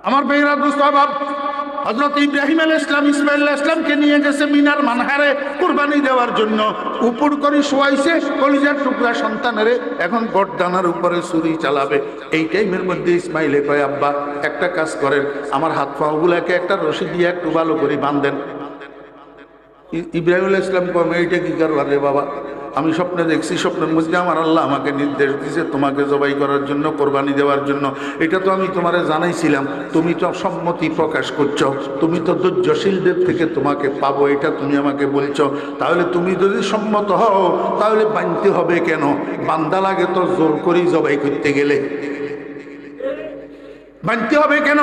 আমার ভাইরা দোস্ত বাপ, হযরত ইব্রাহিম আলাইহিস সালাম ইসমাঈল আলাইহিস সালামকে নিয়ে গেছে মিনার মানহারে কুরবানি দেওয়ার জন্য। উপর করে শোয়াইছে কলিজার টুকরা সন্তানেরে, এখন গর্দানার উপরে ছুরি চালাবে। এই টাইমের মধ্যে ইসমাঈলে কয়, আব্বা একটা কাজ করেন, আমার হাত পাগুলাকে একটা রশি দিয়ে একটু ভালো করে বাঁধেন। ইব্রাহিম আলাইহিস সালাম কয়, এইটা কি করবার রে বাবা? আমি স্বপ্নে দেখছি, স্বপ্নের মধ্যে আমার আল্লাহ আমাকে নির্দেশ দিয়েছে তোমাকে জবাই করার জন্য, কোরবানি দেওয়ার জন্য। এটা তো আমি তোমারে জানাইছিলাম, তুমি তো সম্মতি প্রকাশ করছো, তুমি তো ধৈর্যশীলদের থেকে তোমাকে পাবো, এটা তুমি আমাকে বলছো। তাহলে তুমি যদি সম্মত হও তাহলে বাঁধতে হবে কেন? বান্দা লাগে তো জোর করেই জবাই করতে গেলে, বাঁধতে হবে কেন?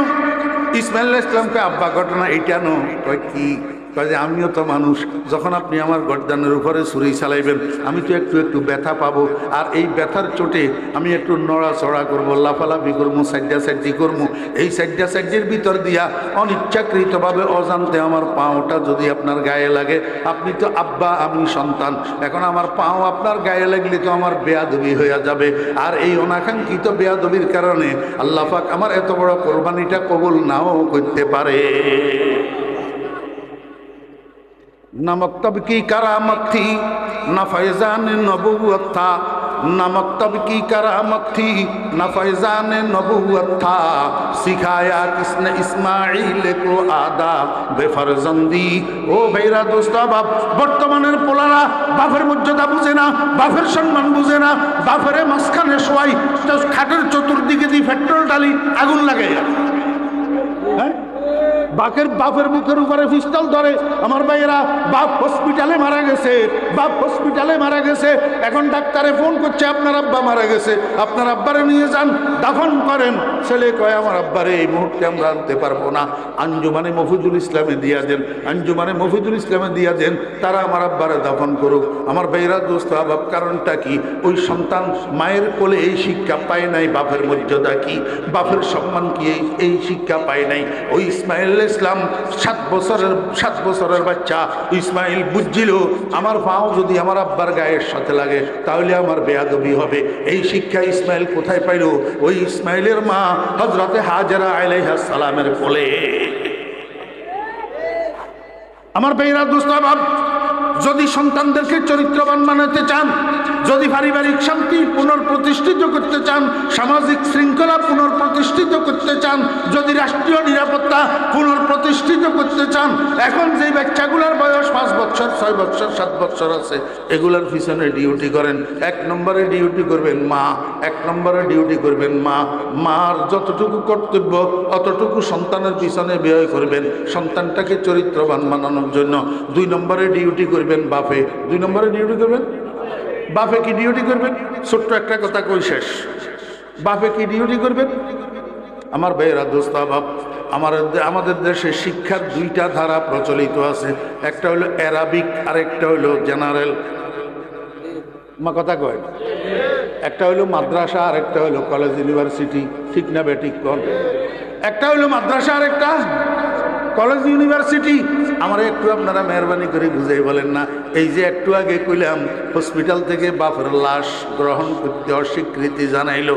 ইসমাঈল আলাইহিস সালামকে আব্বা ঘটনা এইটা নো। কয় কি? কাজে আমিও তো মানুষ, যখন আপনি আমার গর্দানের উপরে ছুরি চালাইবেন আমি তো একটু একটু ব্যথা পাবো, আর এই ব্যথার চোটে আমি একটু নড়াচড়া করবো, লাফালাফি করবো, সাইডা সাইডি করবো। এই সাইডা সাইডের ভিতর দিয়া অনিচ্ছাকৃতভাবে অজান্তে আমার পাওটা যদি আপনার গায়ে লাগে, আপনি তো আব্বা, আমি সন্তান, এখন আমার পাও আপনার গায়ে লাগলে তো আমার বেয়াদবি হয়ে যাবে। আর এই অনাকাঙ্ক্ষিত বেয়াদবির কারণে আল্লাহ পাক আমার এত বড় কোরবানিটা কবুল নাও করতে পারে। ना मकतब की करामत थी न फैज़ान नबूवत था, न मकतब की करामत थी न फैज़ान नबूवत था, सिखाया किसने इस्माइल को आदाब बेफरजंदी। ও ভাইরা দোস্ত বাপ, বর্তমানের পোলারা বাপের মর্যাদা বুঝে না, বাপের সম্মান বুঝে না, বাপের মাঝখানে শোয়াই খাটের চতুর্দিকে দিয়ে পেট্রোল ডালি আগুন লাগাইয়া, হ্যাঁ বাপের মুখের উপরে পিস্তল ধরে। আমার ভাইয়েরা, বাপ হসপিটালে মারা গেছে, বাপ হসপিটালে মারা গেছে, এখন ডাক্তারে ফোন করছে আপনার আব্বা মারা গেছে, আপনার আব্বারে নিয়ে যান, দাফন করেন। ছেলে কয়, আমার আব্বারে এই মুহূর্তে আমরা আনতে পারবো না, আঞ্জুমানে মফিদুল ইসলামে দিয়া দেন, আঞ্জুমানে মফিদুল ইসলামে দিয়া দেন, তারা আমার আব্বারে দাফন করুক। আমার ভাইয়েরা দোস্ত আবাব, কারণটা কি? ওই সন্তান মায়ের কোলে এই শিক্ষা পায় নাই, বাপের মর্যাদা কি, বাপের সম্মান কি, এই শিক্ষা পায় নাই। ওই ইসমাঈল ইসলাম 7 বছরের বাচ্চা ইসমাঈল বুঝছিল আমার পাও যদি আমার আব্বার গায়ের সাথে লাগে তাহলে আমার বেয়াদবি হবে। এই শিক্ষা ইসমাঈল কোথায় পাইল? ওই ইসমাঈলের মা হযরতে হাজেরা আলাইহিস সালামের কোলে। আমার ভাইরা দোস্ত বাপ, যদি সন্তানদেরকে চরিত্রবান বানাতে চান, যদি পারিবারিক শান্তি পুনঃপ্রতিষ্ঠিত করতে চান, সামাজিক শৃঙ্খলা পুনঃপ্রতিষ্ঠিত করতে চান, যদি রাষ্ট্রীয় নিরাপত্তা পুনঃপ্রতিষ্ঠিত করতে চান, এখন যে বাচ্চাগুলোর বয়স 5 বছর, 6 বছর, 7 বছর আছে, এগুলোর পিছনে ডিউটি করেন। 1 নম্বরে ডিউটি করবেন মা, 1 নম্বরে ডিউটি করবেন মা। মার যতটুকু কর্তব্য অতটুকু সন্তানের পিছনে ব্যয় করবেন সন্তানটাকে চরিত্রবান বানানোর জন্য। 2 নম্বরে ডিউটি করবেন বাপে, 2 নম্বরে ডিউটি করবেন বাপে। কি ডিউটি করবেন? ছোট্ট একটা কথা কই শেষ। বাপে কি ডিউটি করবেন? আমার ভাইয়েরা দোস্ত বাপ, আমাদের দেশে শিক্ষার 2টা ধারা প্রচলিত আছে, একটা হলো অ্যারাবিক আর একটা হলো জেনারেল। মা কথা কয়, একটা হলো মাদ্রাসা আর একটা হলো কলেজ ইউনিভার্সিটি, ঠিক না বেঠিক কোন? একটা হলো মাদ্রাসা আর একটা কলেজ ইউনিভার্সিটি। আমার একটু আপনারা মেহরবানি করে বুঝাই বলেন না, এই যে একটু আগে কইলাম হসপিটাল থেকে বাপের লাশ গ্রহণ করতে অস্বীকৃতি জানাইলো,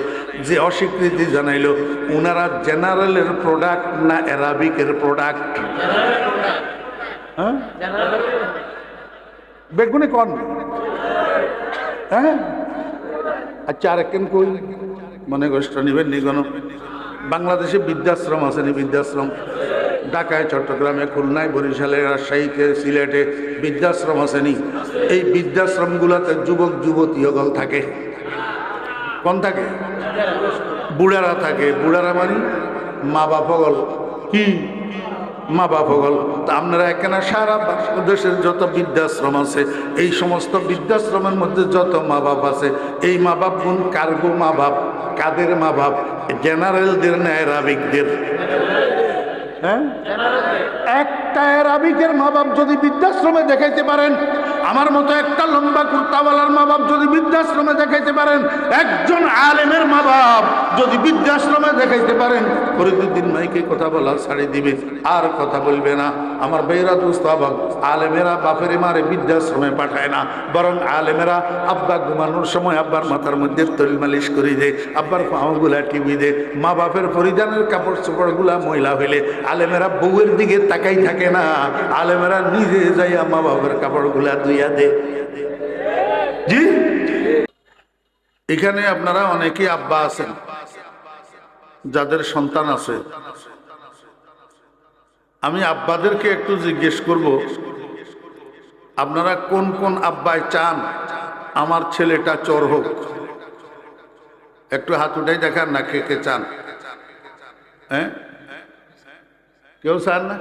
যে অস্বীকৃতি জানাইলো, ওনারা জেনারেলের প্রোডাক্ট না অ্যারাবিকের প্রোডাক্ট? হ্যাঁ, বেগুনে কন? হ্যাঁ, আচ্ছা, আরেকজন কই মনে কষ্ট নিবেন নি কোনো? বাংলাদেশে বৃদ্ধাশ্রম আছে নি? বৃদ্ধাশ্রম ঢাকায়, চট্টগ্রামে, খুলনায়, বরিশালে, রাজশাহীতে, সিলেটে বৃদ্ধাশ্রম আসেনি? এই বৃদ্ধাশ্রমগুলোতে যুবক যুবতী হগল থাকে। কোন থাকে? বুড়ারা থাকে। বুড়ারা মানে মা বাপ হগল। কি মা বাপ হগল? তা আপনারা এখানে সারা দেশের যত বৃদ্ধাশ্রম আছে, এই সমস্ত বৃদ্ধাশ্রমের মধ্যে যত মা বাপ আছে, এই মা বাপ গুণ কার্গো মা বাপ। কাদের মা বাপ? জেনারেলদের না অ্যারাবিকদের? হ্যাঁ, একটা অ্যারাবিকের মা বাপ যদি বৃদ্ধাশ্রমে দেখাইতে পারেন আমার মতো একটা লম্বা কুর্তাওয়ালার মা বাপ যদি বৃদ্ধাশ্রমে দেখাইতে পারেন, একজন আলেমের মা বাপ যদি বৃদ্ধাশ্রমে দেখাইতে পারেন, ফরিদুদ্দিন ভাইকে কথা বলা ছাড়ি দিবে, আর কথা বলবে না। আমার ভাইরা দোস্ত বাপ, আলেমেরা বাপের মারে বৃদ্ধাশ্রমে পাঠায় না, বরং আলেমেরা আব্বা ঘুমানোর সময় আব্বার মাথার মধ্যে তৈল মালিশ করে দেয়, আব্বার পাওগুলা টিপি দেয়, মা বাপের পরিধানের কাপড় চোপড়গুলা ময়লা হইলে আলেমেরা বউয়ের দিকে তাকাই থাকে না, আলেমেরা নিজে যাইয়া মা বাপের কাপড়গুলা ধুইয়া দে। জি, এখানে আপনারা অনেকেই আব্বা আছেন যাদের সন্তান আছে। আমি আব্বাদেরকে একটু জিজ্ঞেস করব, আপনারা কোন কোন আব্বায় চান আমার ছেলেটা চোর হোক? একটু হাত উঠাই দেখান না, কে কে চান? হ্যাঁ, কেউ চান না?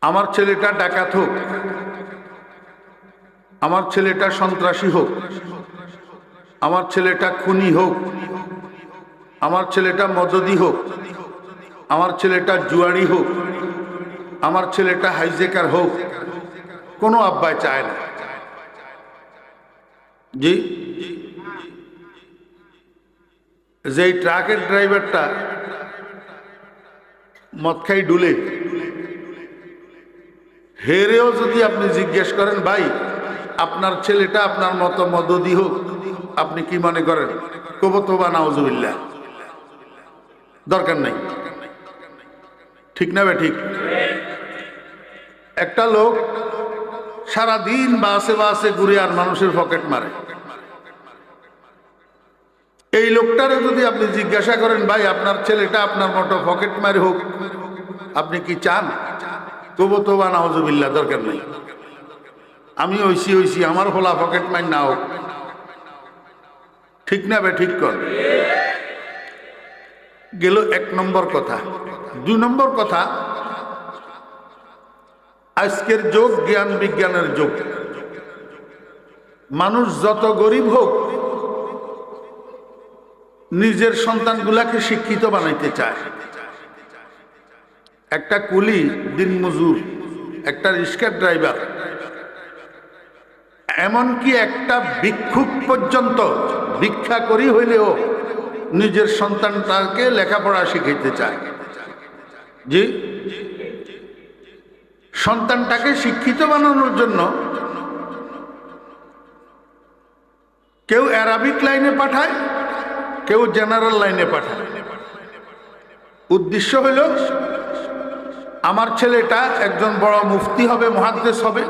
আমার ছেলেটা ডাকাত হোক, আমার ছেলেটা সন্ত্রাসী হোক, আমার ছেলেটা খুনি হোক, আমার ছেলেটা মদদি হোক, আমার ছেলেটা জুয়ারি হোক, আমার ছেলেটা হাইজেকার হোক, কোনো আব্বাই চায় না। জি, যে ট্রাকের ড্রাইভারটা মদ খাই ডুলে, হেরেও যদি আপনি জিজ্ঞেস করেন, ভাই আপনার ছেলেটা আপনার মতো মদদি হোক, আপনি কি মনে করেন? কব তোবা নাউজুবিল্লাহ, দরকার নাই। ঠিক না বে ঠিক? একটা লোক সারাদিন বাসে বাসে ঘুরে আর মানুষের পকেট মারে, এই লোকটারে যদি আপনি জিজ্ঞাসা করেন, ভাই আপনার ছেলেটা আপনার মতো পকেট মারি হোক, আপনি কি চান? তবু তোবা নাউজুবিল্লাহ, দরকার নেই। আমি হইছি আমার হোলা পকেট মার না হোক। ঠিক না বে ঠিক? কর গেল এক নম্বর কথা। দুই নম্বর কথা, আজকের যুগ জ্ঞান বিজ্ঞানের যুগ। মানুষ যত গরিব হোক, নিজের সন্তানগুলাকে শিক্ষিত বানাইতে চায়। একটা কুলি দিনমজুর, একটা রিক্সার ড্রাইভার, এমনকি একটা ভিক্ষুক পর্যন্ত ভিক্ষা করি হইলেও নিজের সন্তানটাকে লেখাপড়া শিখাইতে চায়। জি, সন্তানটাকে শিক্ষিত বানানোর জন্য কেউ অ্যারাবিক লাইনে পাঠায়, কেউ জেনারেল লাইনে পাঠায়। উদ্দেশ্য হইল আমার ছেলেটা একজন বড় মুফতি হবে, মুহাদ্দিস হবে,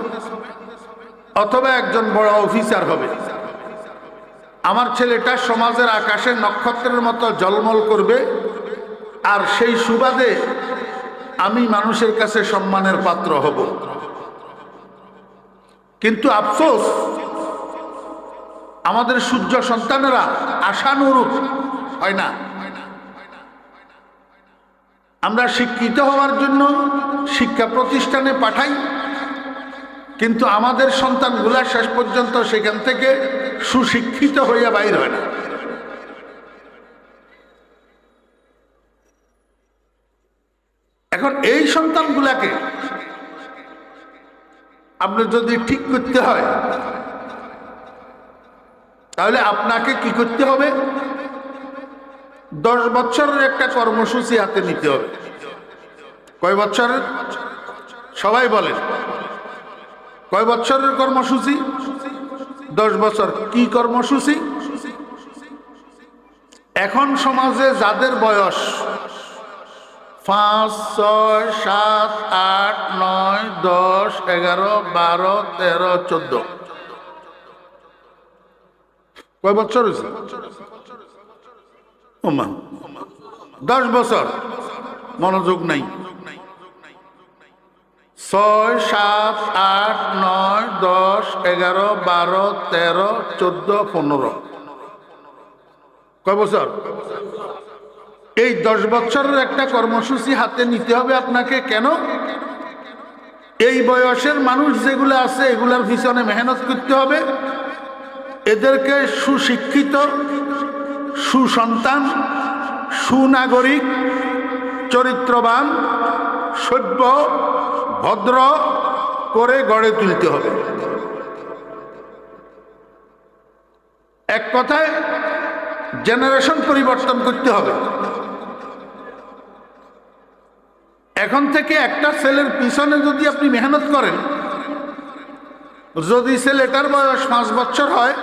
অথবা একজন বড় অফিসার হবে। আমার ছেলেটা সমাজের আকাশে নক্ষত্রের মতো ঝলমল করবে, আর সেই সুবাদে আমি মানুষের কাছে সম্মানের পাত্র হব। কিন্তু আফসোস, আমাদের সূর্য সন্তানেরা আশানুরূপ হয় না। আমরা শিক্ষিত হওয়ার জন্য শিক্ষা প্রতিষ্ঠানে পাঠাই, কিন্তু আমাদের সন্তানগুলা শেষ পর্যন্ত সেখান থেকে সুশিক্ষিত হইয়া বাইর হয় না। এখন এই সন্তানগুলাকে আপনি যদি ঠিক করতে হয়, তাহলে আপনাকে কি করতে হবে? 10 বছরের একটা কর্মসূচি হাতে নিতে হবে। কয় বছরের? সবাই বলেন, কয় বছরের কর্মসূচি? 10 বছর। কি কর্মসূচি? এখন সমাজে যাদের বয়স 5, 6, 7, 8, 9, 10, 11, 12, 13, 14, কয় বছর হয়েছে? 10 বছর। মনোযোগ নাই। 6, 7, 8, 9, 10, 11, 12, 13, 14, 15, কয় বছর? এই 10 বছরের একটা কর্মসূচি হাতে নিতে হবে আপনাকে। কেন? এই বয়সের মানুষ যেগুলো আছে এগুলার পিছনে মেহনত করতে হবে, এদেরকে সুশিক্ষিত, সুসন্তান, সুনাগরিক, চরিত্রবান, সভ্য, ভদ্র, করে গড়ে তুলতে হবে। এক কথায় জেনারেশন পরিবর্তন করতে হবে। এখন থেকে একটা ছেলের পিছনে যদি আপনি মেহনত করেন, যদি ছেলেটার বয়স 5 বছর হয়,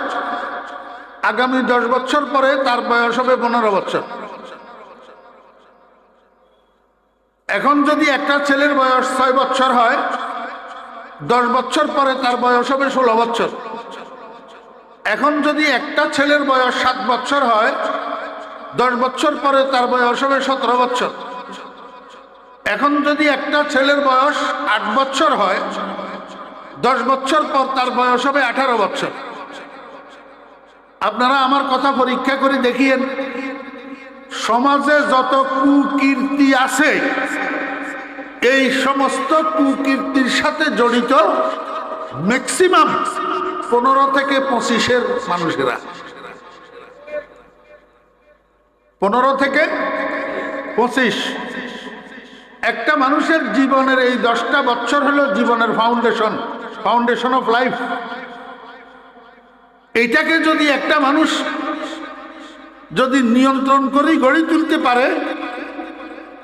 আগামী 10 বছর পরে তার বয়স হবে 15 বছর। এখন যদি একটা ছেলের বয়স 6 বছর হয়, 10 বছর পরে তার বয়স হবে 16 বছর। এখন যদি একটা ছেলের বয়স 7 বছর হয়, 10 বছর পরে তার বয়স হবে 17 বছর। এখন যদি একটা ছেলের বয়স 8 বছর হয়, 10 বছর পর তার বয়স হবে 18 বছর। আপনারা আমার কথা পরীক্ষা করে দেখিয়েন, সমাজে যত কুকীর্তি আছে, এই সমস্ত কুকীর্তির সাথে জড়িত ম্যাক্সিমাম 15 থেকে 25-এর মানুষেরা। 15 থেকে 25। একটা মানুষের জীবনের এই 10টা বছর হলো জীবনের ফাউন্ডেশন অফ লাইফ। এইটাকে যদি একটা মানুষ যদি নিয়ন্ত্রণ করে গড়ে তুলতে পারে,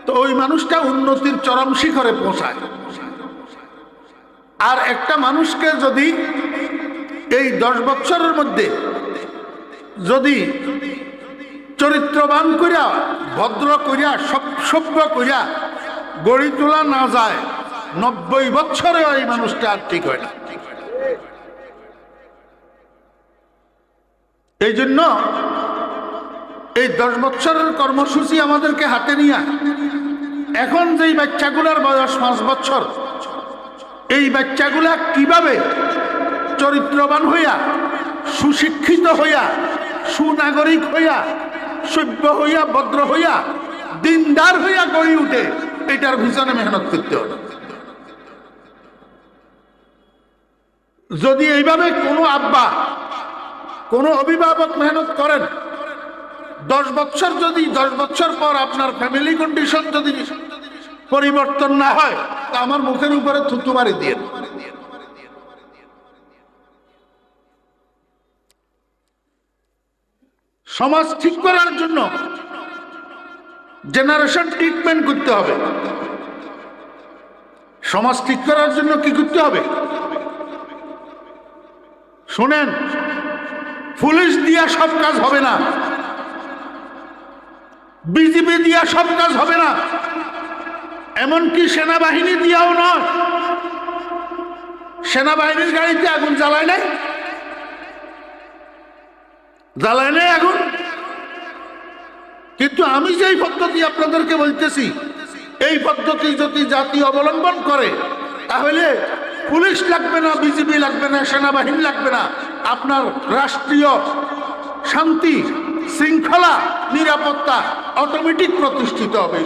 তো ওই মানুষটা উন্নতির চরম শিখরে পৌঁছায়। আর একটা মানুষকে যদি এই 10 বছরের মধ্যে যদি চরিত্রবান করিয়া, ভদ্র করিয়া, সভ্য করিয়া গড়ে তোলা না যায়, 90 বছরে ওই মানুষটা আর ঠিক হয় না। এই জন্য এই 10 বছরের কর্মসূচি আমাদেরকে হাতে নিয়ে, এখন যেই বাচ্চাগুলার বয়স 5 বছর, এই বাচ্চাগুলা কিভাবে চরিত্রবান হইয়া, সুশিক্ষিত হইয়া, সুনাগরিক হইয়া, সভ্য হইয়া, ভদ্র হইয়া, দিনদার হইয়া গড়ে উঠে, এটার পিছনে মেহনত করতে হবে। যদি এইভাবে কোনো আব্বা, কোনো অভিভাবক মেহনত করেন, 10 বছর যদি 10 বছর পর আপনার ফ্যামিলি কন্ডিশন যদি পরিবর্তন না হয়, তা আমার মুখের উপরে থুতু মারি দিয়ে। সমাজ ঠিক করার জন্য জেনারেশন ট্রিটমেন্ট করতে হবে। সমাজ ঠিক করার জন্য কি করতে হবে শুনেন, পুলিশ দিয়া সব কাজ হবে না, বিজেপি দিয়া সব কাজ হবে না, এমনকি সেনাবাহিনী দিয়াও নয়। সেনাবাহিনীর গাড়িতে আগুন জ্বালায় নাই, জ্বালায় নাই আগুন। কিন্তু আমি যেই পদ্ধতি আপনাদেরকে বলতেছি, এই পদ্ধতি যদি জাতি অবলম্বন করে, তাহলে পুলিশ লাগবে না, বিজেপি লাগবে না, সেনাবাহিনী লাগবে না। আপনার রাষ্ট্রীয় শান্তি, শৃঙ্খলা, নিরাপত্তা অটোমেটিক প্রতিষ্ঠিত হবে।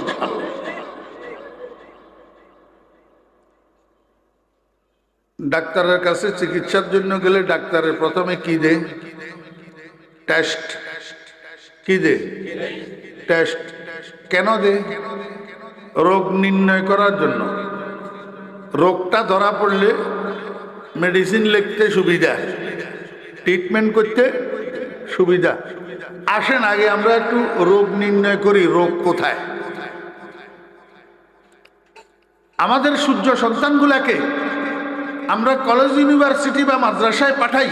ডাক্তারের কাছে চিকিৎসার জন্য গেলে ডাক্তারের প্রথমে কি দেয়? টেস্ট। কি দেয়? টেস্ট। কেন দেয়? রোগ নির্ণয় করার জন্য। রোগটা ধরা পড়লে মেডিসিন লিখতে সুবিধা, ট্রিটমেন্ট করতে সুবিধা। আসেন আগে আমরা একটু রোগ নির্ণয় করি, রোগ কোথায়। আমাদের সূর্য সন্তানগুলাকে আমরা কলেজ, ইউনিভার্সিটি বা মাদ্রাসায় পাঠাই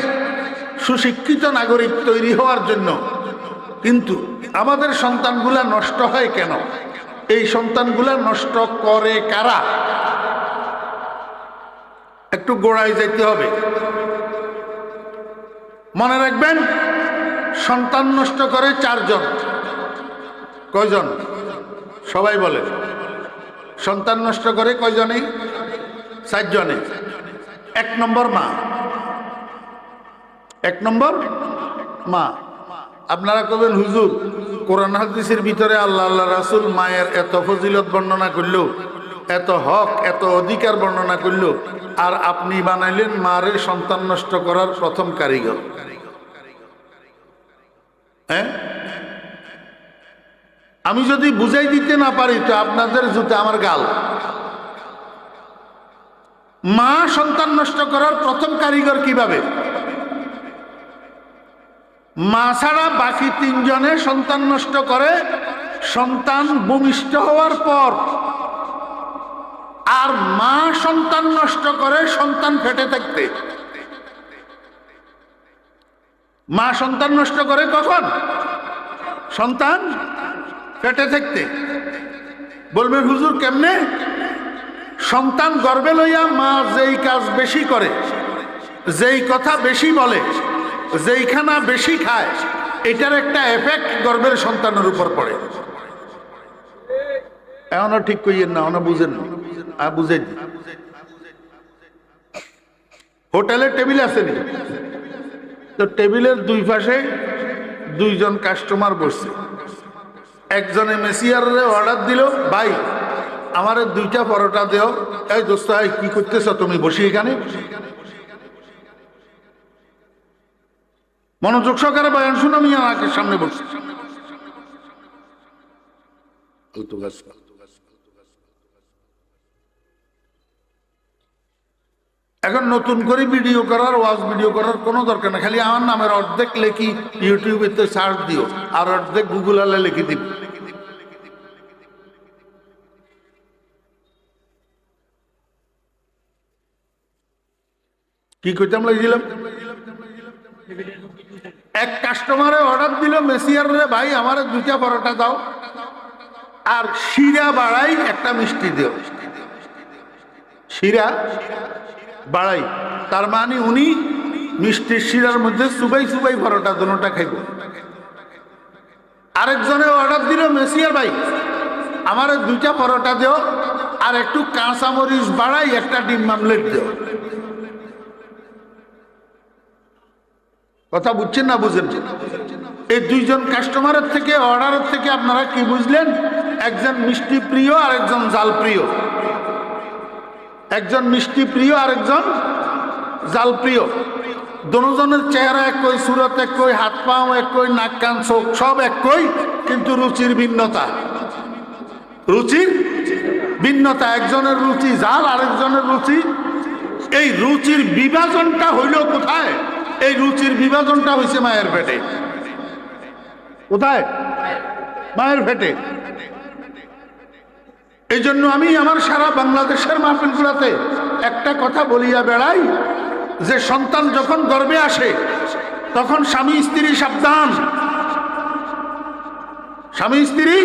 সুশিক্ষিত নাগরিক তৈরি হওয়ার জন্য, কিন্তু আমাদের সন্তানগুলা নষ্ট হয় কেন? এই সন্তানগুলা নষ্ট করে কারা? একটু গোড়ায় যেতে হবে। মনে রাখবেন, সন্তান নষ্ট করে 4 জন। কয়জন? সবাই বলে। সন্তান নষ্ট করে কয়জনে? 4 জনে। 1 নম্বর মা। 1 নম্বর মা। আপনারা কবেন হুজুর, কোরআন হাদিসের ভিতরে আল্লাহ আল্লাহ রাসূল মায়ের এত ফজিলত বর্ণনা করলো, এত হক, এত অধিকার বর্ণনা করলো, আর আপনি বানাইলেন মারে সন্তান নষ্ট করার প্রথম কারিগর। হ্যাঁ, আমি যদি বুঝাই দিতে না পারি তো আপনাদের জুতে আমার গাল। মা সন্তান নষ্ট করার প্রথম কারিগর কিভাবে? মা ছাড়া বাকি তিনজনে সন্তান নষ্ট করে সন্তান ভূমিষ্ঠ হওয়ার পর, আর মা সন্তান নষ্ট করে সন্তান ফেটে থাকতে। মা সন্তান নষ্ট করে কখন? সন্তান ফেটে থাকতে। বলবেন হুজুর কেমনে? সন্তান গর্ভে লইয়া মা যেই কাজ বেশি করে, যেই কথা বেশি বলে, যেই খানা বেশি খায়, এটার একটা এফেক্ট গর্ভের সন্তানের উপর পড়ে। এখনো ঠিক কইয়েন না, এখনো বুঝেন না, বুঝেন। হোটেলে টেবিল আছে নি, তো টেবিলের দুই পাশে দুইজন কাস্টমার বসছে। একজনে মেসিয়ারে অর্ডার দিল, ভাই আমারে 2টা পরোটা দেও। এই দোস্ত কি করতেছ তুমি, বসি এখানে। মনোযোগ সহকারে বয়ান শুনো, আমি আমাকে সামনে বসছি। এখন নতুন করে ভিডিও করার, ওয়াজ ভিডিও করার কোনো দরকার না। খালি আমার নামের অর্ধেক লেখি ইউটিউবে তো সার্চ দিও, আর অর্ধেক গুগল আলে লিখে দিব। কি কইতাম লাগছিলাম? এক কাস্টমারে অর্ডার দিল মেসিয়ার রে, ভাই আমার 2টা পরোটা দাও, আর শিরা বাড়াই একটা মিষ্টি দিও। শিরা বাড়াই তার মানে উনি মিষ্টির শিরার মধ্যে সুবাই সুবাই পরোটা দুটোটা খাইব। আরেকজনে অর্ডার দিল মেসিয়ার ভাই আমার 2টা পরোটা দিও, আর একটু কাঁচামরিচ বাড়াই একটা ডিম মামলেট দিও। কথা বুঝছেন না বুঝেন? এই দুইজন কাস্টমারের থেকে, অর্ডারের থেকে আপনারা কি বুঝলেন? একজন মিষ্টি প্রিয় আর একজন জাল প্রিয়। একজন মিষ্টি প্রিয় আর একজন জাল প্রিয়। দুজনের চেহারা একই, সুরত একই, হাত পাও একই, নাক কান চোখ সব একই, কিন্তু রুচির ভিন্নতা। রুচির ভিন্নতা, একজনের রুচি জাল, আরেকজনের রুচি। এই রুচির বিভাজনটা হইল কোথায়? এই রুচির বিভাজনটা হয়েছে মায়ের পেটে। কোথায়? মায়ের পেটে। এই জন্য আমি আমার সারা বাংলাদেশের মাহফিলগুলোতে একটা কথা বলিয়া বেড়াই, যে সন্তান যখন গর্ভে আসে তখন স্বামী স্ত্রী সাবধান, স্বামী স্ত্রী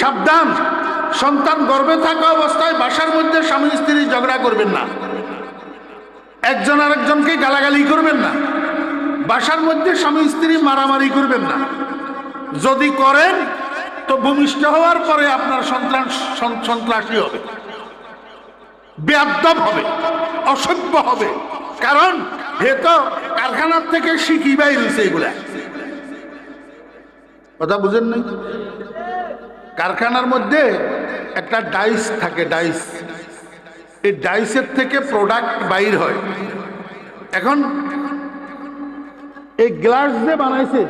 সাবধান। সন্তান গর্ভে থাকা অবস্থায় বাসার মধ্যে স্বামী স্ত্রী ঝগড়া করবেন না, একজন আরেকজনকে গালাগালি করবেন না, বাসার মধ্যে স্বামী স্ত্রী মারামারি করবেন না। যদি করেন তো ভূমিষ্ঠ হওয়ার পরে আপনার সন্তান সন্ত্রাসী হবে, বেয়াদব হবে, অসভ্য হবে। কারণ হে তো কারখানার থেকে শিখি বাইর হয়েছে এগুলা। কথা বুঝেন নাই? কারখানার মধ্যে একটা ডাইস থাকে, ডাইস। এই ডাইসের থেকে প্রোডাক্ট বাইর হয়। এখন এই গ্লাস যে বানাইছে,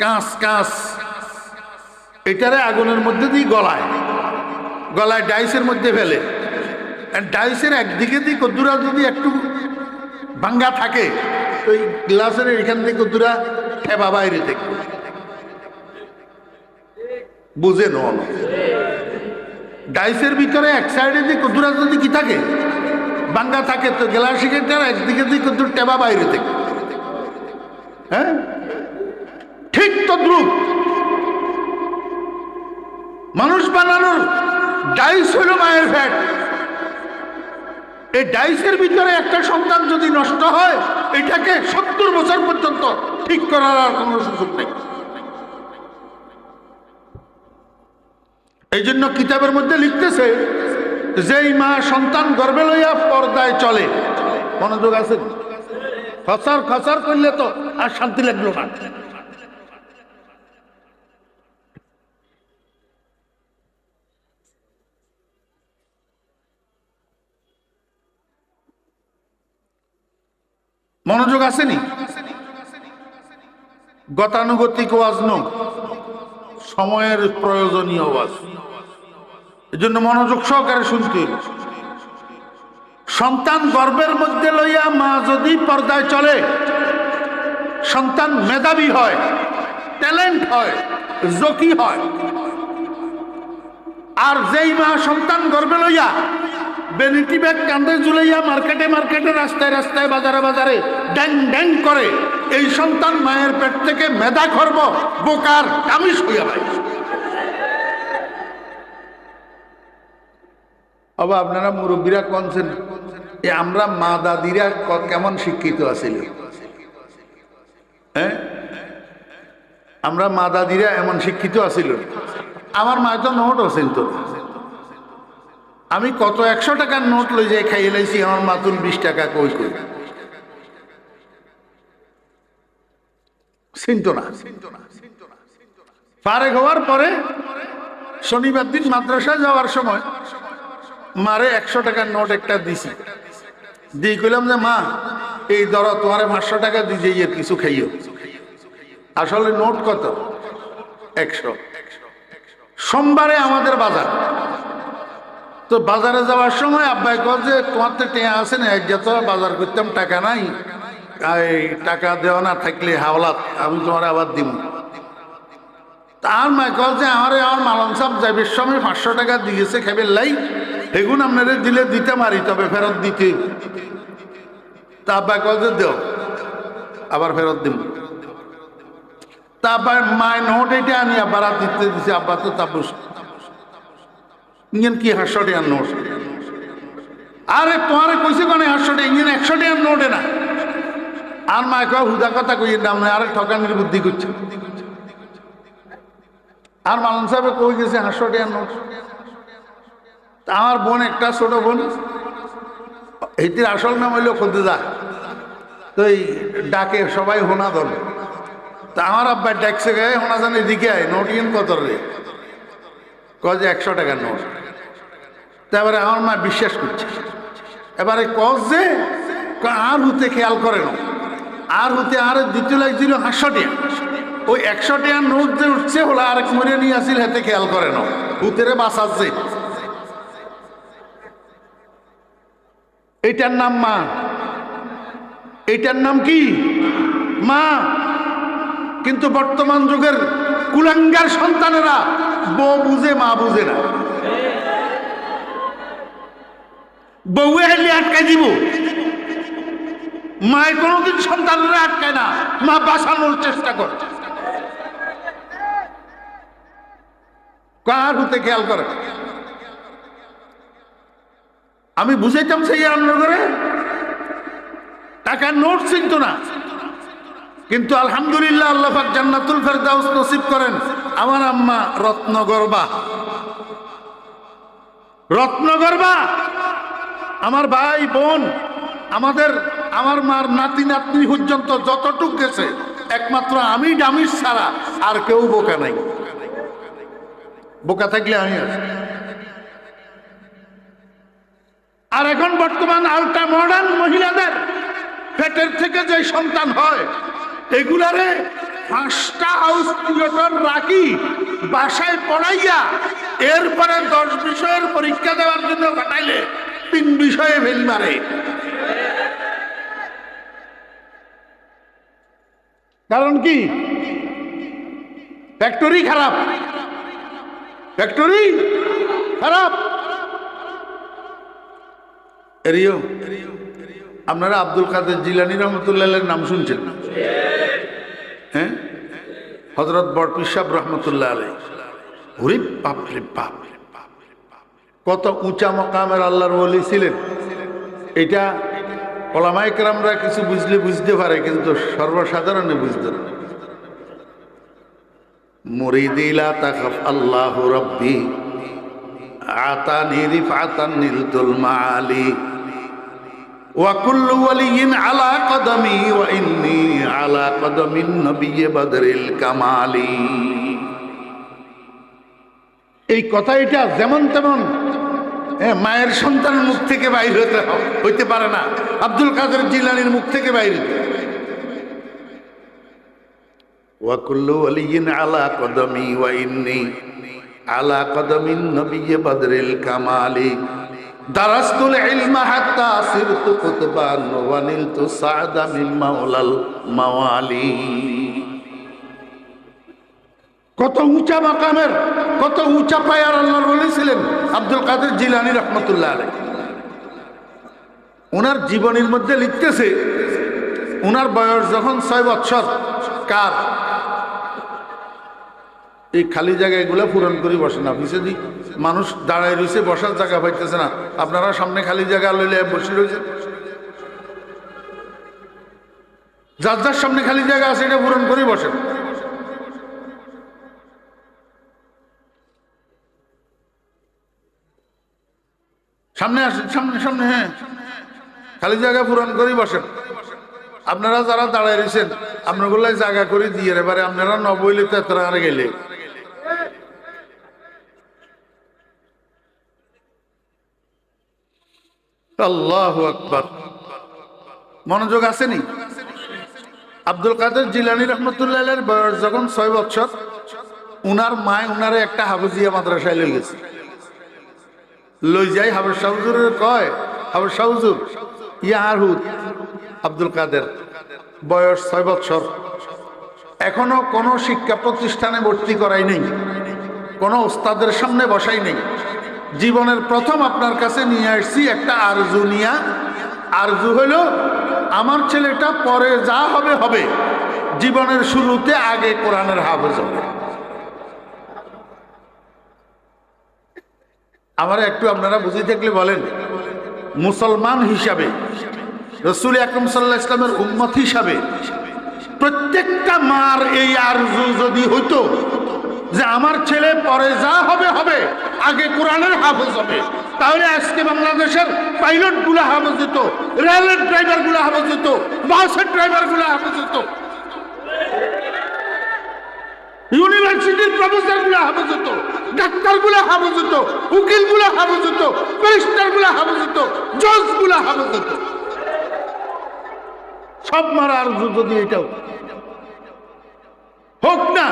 কাঁচ কাঁচ, এটারে আগুনের মধ্যে দিয়ে গলায় গলায় ডাইসের মধ্যে ফেলে। ডাইসের একদিকে দিয়ে কদ্দুরা যদি একটু ভাঙ্গা থাকে, তো এই গ্লাসের এখান থেকে কদ্দুরা ঠেবা বাইরে থেকে বুঝে নন। ডাইসের ভিতরে এক সাইডে দিয়ে কদ্দুরা যদি কি থাকে, ভাঙ্গা থাকে, তো গ্লাসের একদিকে দিয়ে কদ্দুর টেবা বাইরে থেকে। হ্যাঁ, ঠিক তদ্রুপ মানুষ বানানোর ডাইস হইল মায়ের ফ্যাট। এই ডাইসের ভিতরে একটা সন্তান যদি নষ্ট হয়, এটাকে 70 বছর পর্যন্ত ঠিক করার আর কোনো সুযোগ নেই। এই জন্য কিতাবের মধ্যে লিখতেছে, যেই মা সন্তান গর্ভে লইয়া পর্দায় চলে, মনোযোগ আছে, খসার খসার করলে তো আর শান্তি লাগলো না। মনোযোগ আসেনি? গতানুগতিক ওয়াজ নয়, সময়ের প্রয়োজনীয় ওয়াজ। এই জন্য মনোযোগ সহকারে শুনতে। সন্তান গর্ভের মধ্যে লইয়া মা যদি পর্দায় চলে, সন্তান মেধাবী হয়, ট্যালেন্ট হয়, জকি হয়। আর যেই মা সন্তান গর্ভে লইয়া বেনিটি ব্যাগ কান্দে ঝুলাইয়া মার্কেটে মার্কেটে, রাস্তায় রাস্তায়, বাজারে বাজারে ড্যাং ড্যাং করে, এই সন্তান মায়ের পেট থেকে মেধা খর্ব, বোকার কামিজ হইয়া ভাই। আবার আপনারা মুরব্বীরা কনছেন আমরা মা দাদিরা কেমন শিক্ষিত আছিল, হ্যাঁ? আমরা মা দাদিরা এমন শিক্ষিত আছিল? আমার মা তো নোট আছেন তো, আমি কত 100 টাকার নোট লই যাই খাইয়ে লাইছি, আমার মাতুল 20 টাকা কই কই চিনতো না। ফারেক হওয়ার পরে শনিবার দিন মাদ্রাসায় যাওয়ার সময় মারে 100 টাকার নোট একটা দিছি, দিয়ে কইলাম যে মা এই ধরো তোমারে 500 টাকা দিয়ে এর কিছু খাইও। আসলে নোট কত? 100। সোমবারে আমাদের বাজার, তো বাজারে যাওয়ার সময় আব্বাই কয় যে তোমার তো টেয়া আছে না, এক যত বাজার করতাম টাকা নাই, এই টাকা দেওয়া না থাকলে হাওলাত আমি তোমার আবার দিব। তার মা কয় যে আমার মালন সাহেব যাইবের সময় 500 টাকা দিয়েছে খেবের লাই, এগুন আপনারা দিলে দিতে পারি, তবে ফেরত দিতে। তা আব্বা কয় যে দেও, আবার ফেরত দিব। তারপর মায়ের নোট এটা আমি আবার দিতে দিছি, আব্বা তো তাপস ইঞ্জিন কি 100 টাকার নোট, আরে তোমারে কইছে কোন 100 টাকা, ইঞ্জিন 100 টাকার নোটে না। আর মা কয় হুদা কথা কই দাম না, আরে ঠকানির বুদ্ধি করছে। আর মালন সাহেব কই গেছে 100 টাকার নোট। আমার বোন একটা ছোট বোন, এইটির আসল নাম হইল খোদা, তো এই ডাকে সবাই হোনা ধরে। তা আমার আব্বা ডাকছে গায়ে হোনা জানি এদিকে আয়, নোট ইন কত রে? কয় যে 100 টাকার নোট। তারপরে আমার মা বিশ্বাস করছে। এবারে কজ যে আর হুতে খেয়াল করে না, আর হুতে আর দিতে লাগছিল 500 টাকা। ওই 100 টাকার নোট যে উঠছে হলো আরেক মরে নিয়ে আসিল, হাতে খেয়াল করে না, হুতেরে বাঁচাচ্ছে। এইটার নাম মা, এইটার নাম কি? মা। কিন্তু বর্তমান যুগের কুলাঙ্গার সন্তানেরা বউ বুঝে মা বুঝে না। বউয়ে হেলে আটকাই দিব, মায়ের কোনোদিন সন্তানেরা আটকায় না, মা বাঁচানোর চেষ্টা করে। কার হতে খেয়াল করে? আমি বুঝাইতাম সেই রান্না করে টাকার নোট চিনত না, কিন্তু আলহামদুলিল্লাহ আল্লাহ পাক জান্নাতুল ফেরদাউস নসিব করেন। আমার আম্মা রত্নগর্বা, রত্নগর্বা। আমার ভাই বোন, আমার মার নাতি নাতনি পর্যন্ত যতটুক গেছে, একমাত্র আমি ডামিস ছাড়া আর কেউ বোকা নাই। বোকা থাকলে আমি আছি। আর এখন বর্তমান আলট্রা মডার্ন মহিলাদের পেটের থেকে যে সন্তান হয়, এগুলারে 5টা হাউস থিয়েটার রাখি বাসায় পড়াইয়া এরপরে 10 বিষয়ের পরীক্ষা দেওয়ার জন্য পাঠাইলে 3 বিষয়ে ফেল মারে। কারণ কি? ফ্যাক্টরি খারাপ, ফ্যাক্টরি খারাপ। এরিও আপনারা আব্দুল কাদের জিলানী রহমতুল্লাহের নাম শুনছেন? হ্যাঁ, হযরত বড়পীর সাহেব রহমতুল্লাহ আলাইহি। ওরে বাপ রে বাপ, কত উঁচা মকামের আল্লাহর ওলি ছিলেন। এটা ওলামায়ে কেরামরা কিছু বুঝলে বুঝতে পারে, কিন্তু সর্বসাধারণে বুঝতে না। মুরিদি লা তাখাফ আল্লাহু রাব্বি আতানি রিফাতান নিলতুল মাআলি ওয়া কুল্লু ওয়ালিয়িন আলা কদমি ওয়া ইন্নী আলা কদমিন নবিয়্যি বদরিল কামালি। এই কথা এটা যেমন তেমন মায়ের সন্তানের মুখ থেকে বাইর হইতে পারে না, আব্দুল কাদের জিলানীর মুখ থেকে বাইর হইতে। ওয়া কুল্লু ওয়ালিয়িন আলা কদমি ওয়া ইন্নী আলা কদমিন নবিয়্যি বদরিল কামালি। দারাস্তুল ইলমা হাত্তা সিরতু কুতবান ওয়া নিলতু সা'দা মিন মাওলাল মাওয়ালি। কত উঁচা মাকামের, কত উঁচা পায়ার আল্লাহর ওলি ছিলেন আব্দুল কাদের জিলানী রাহমাতুল্লাহ আলাইহি। ওনার জীবনীর মধ্যে লিখতেছে, ওনার বয়স যখন 6 বছর, কার এই খালি জায়গা এগুলো পূরণ করে বসে না, বুঝে দি মানুষ দাঁড়ায় রয়েছে, বসার জায়গা পাইতেছে না, আপনারা সামনে খালি জায়গা লইলে বসে রয়েছে, যার যার সামনে খালি জায়গা আছে এটা পূরণ করে বসেন। সামনে আসেন, সামনে সামনে, হ্যাঁ খালি জায়গা পূরণ করে বসেন। আপনারা যারা দাঁড়ায় রয়েছেন আপনাগুলাই জায়গা করে দিয়ে এবারে আপনারা নবইলে তো এত আর গেলে আল্লাহু আকবার। মনোযোগ আসেনি? আব্দুল কাদের জিলানী রাহমাতুল্লাহ আলাইহির বয়স যখন 6 বছর, উনার মায় উনারে একটা হাফেজিয়া মাদ্রাসায় লই গেছে। লই যাই হাফেজ শাহ হুজুরের কয়, হাফেজ শাহ হুজুর ইয়ার হুদ আব্দুল কাদের বয়স 6 বছর, এখনো কোনো শিক্ষা প্রতিষ্ঠানে ভর্তি করাই নেই, কোনো ওস্তাদের সামনে বসাই নেই। জীবনের প্রথম আপনার কাছে নিয়ে আসছি একটা আরজু নিয়া। আরজু হলো আমার ছেলেটা পরে যা হবে হবে, জীবনের শুরুতে আগে কোরআনের হাফেজ হবে। আমার একটু আপনারা বুঝে থাকলে বলেন, মুসলমান হিসাবে, রাসূল আকরাম সাল্লাল্লাহু আলাইহি ওয়াসাল্লামের উম্মত হিসাবে প্রত্যেকটা মার এই আরজু যদি হইতো যে আমার ছেলে পরে যা হবে হবে, আগে কোরআনের হাফেজ হবে, তাহলে আজকে বাংলাদেশের পাইলট গুলা হাফেজ হতো, রেলের ড্রাইভার গুলা হাফেজ হতো, বাসের ড্রাইভার গুলা হাফেজ হতো, ইউনিভার্সিটির প্রফেসর গুলা হাফেজ হতো, ডাক্তার গুলা হাফেজ হতো, উকিল গুলা হাফেজ হতো, ব্যারিস্টার গুলা হাফেজ হতো, জজ গুলা হাফেজ হতো। সব মারা আরজু যদি এটাও হোক না,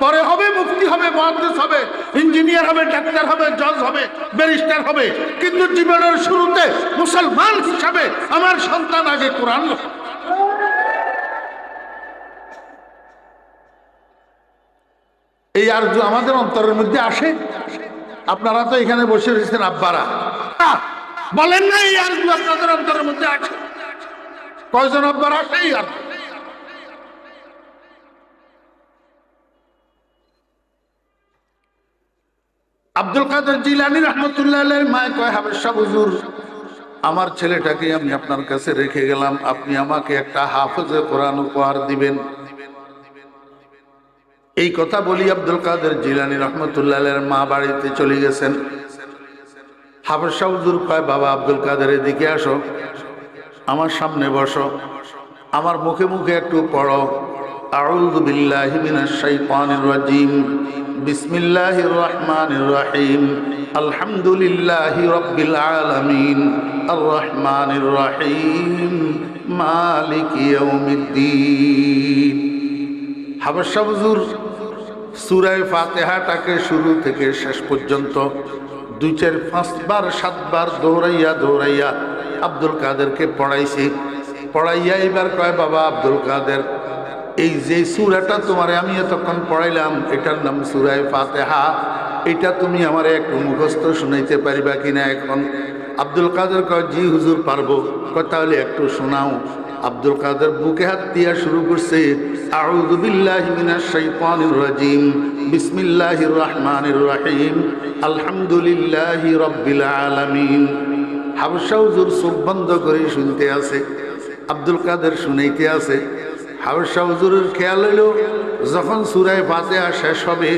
পরে হবে মুফতি হবে, মুহাদ্দিস হবে, ইঞ্জিনিয়ার হবে, ডাক্তার হবে, জজ হবে, ব্যারিস্টার হবে, কিন্তু জীবনের শুরুতে মুসলমান হিসাবে আমার সন্তান আগে কোরআন। এই আরজু আমাদের অন্তরের মধ্যে আসে। আপনারা তো এখানে বসে রয়েছেন, আব্বারা বলেন না এই আরজু আপনাদের অন্তরের মধ্যে আসে? কয়জন আব্বারা আসে এই আরজু? আব্দুল কাদের জিলানী রাহমাতুল্লাহ আলাইহির মা কয়, হাফেজ সাহেব হুজুর আমার ছেলেটাকে আমি আপনার কাছে রেখে গেলাম, আপনি আমাকে একটা হাফেজে কোরআন উপহার দিবেন। এই কথা বলি আব্দুল কাদের জিলানী রাহমাতুল্লাহ আলাইহির মা বাড়িতে চলে গেছেন। হাফেজ সাহেব হুজুর কয়, বাবা আব্দুল কাদের এদিকে আসো, আমার সামনে বসো, আমার মুখে মুখে একটু পড়ো, আউযু বিল্লাহি মিনাশ শাইতানির রাজিম, বিসমিল্লাহির রহমানির রহিম, আলহামদুলিল্লাহি রাব্বিল আলামিন, আর রহমানির রহিম, মালিকি ইয়াউমিদ্দিন। হাফেজ সাহেব হুজুর সূরা ফাতিহাটাকে শুরু থেকে শেষ পর্যন্ত 2, 4, 5 বার 7 বার দৌড়াইয়া দৌড়াইয়া আব্দুল কাদেরকে পড়াইছি। পড়াইয়া এবার কয়, বাবা আব্দুল কাদের, এই যে সূরাটা তোমারে আমি এতক্ষণ পড়াইলাম এটার নাম সূরা ফাতিহা, এটা তুমি আমারে একটু মুখস্থ শুনাইতে পারিবা কিনা এখন? আব্দুল কাদের কয়, জি হুজুর পারবো। কয় তাহলে একটু শোনাও। আব্দুল কাদের বুকে হাত দিয়া শুরু করছে, আউযু বিল্লাহি মিনাশ শাইতানির রাজিম, বিসমিল্লাহির রহমানির রহিম, আলহামদুলিল্লাহি রাব্বিল আলামিন। হাফেজ সাহেব হুজুর চোখ বন্ধ করে শুনতে আছে, আব্দুল কাদের শুনাইতে আছে। হাফেজ সাহেব হুজুরের খেয়াল হইল যখন সূরা ফাতিহা শেষ হবে,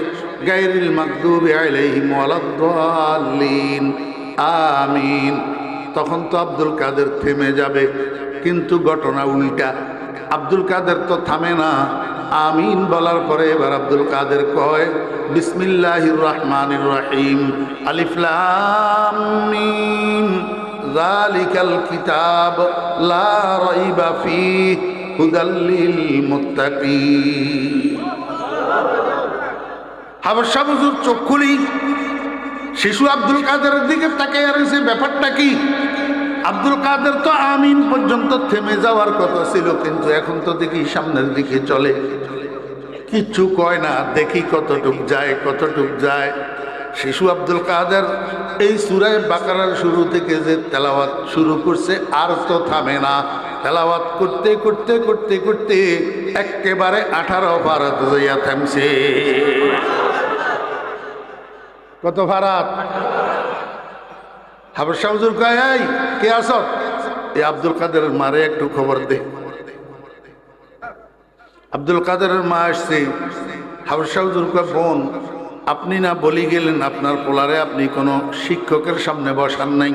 গায়রিল মাগদুবি আলাইহিম ওয়ালাদ-দাল্লিন আমিন, তখন তো আব্দুল কাদের থেমে যাবে। কিন্তু ঘটনা উল্টা, আব্দুল কাদের তো থামে না। আমিন বলার পরে এবার আব্দুল কাদের কয়, বিসমিল্লাহির রহমানির রহিম, আলিফ লাম মিম, যালিকাল কিতাব লা রাইবা ফীহি হুদাল লিল মুত্তাকিন। হাফেজ সাহেব হুজুর চোখ খুলি শিশু আব্দুল কাদেরের দিকে তাকাইয়া রয়েছে, ব্যাপারটা কি? আব্দুল কাদের তো আমিন পর্যন্ত থেমে যাওয়ার কথা ছিল, কিন্তু এখন তো দেখি সামনের দিকে চলে, কিচ্ছু কয় না, দেখি কতটুক যায় কতটুক যায়। শিশু আব্দুল কাদের এই সূরা বাকারার শুরু থেকে যে তেলাওয়াত শুরু করছে আর তো থামে না, তেলাওয়াত করতে করতে করতে করতে একেবারে 18 পারাত যাইয়া থামছে। কত পারাত? হাবশা হুজুর কয়, এই কে আছো? এই আব্দুল কাদেরের মারে একটু খবর দে। আব্দুল কাদেরের মা আসছে। হাবশা হুজুর কয়, বোন আপনি না বলি গেলেন আপনার পোলারে আপনি কোনো শিক্ষকের সামনে বসান নাই,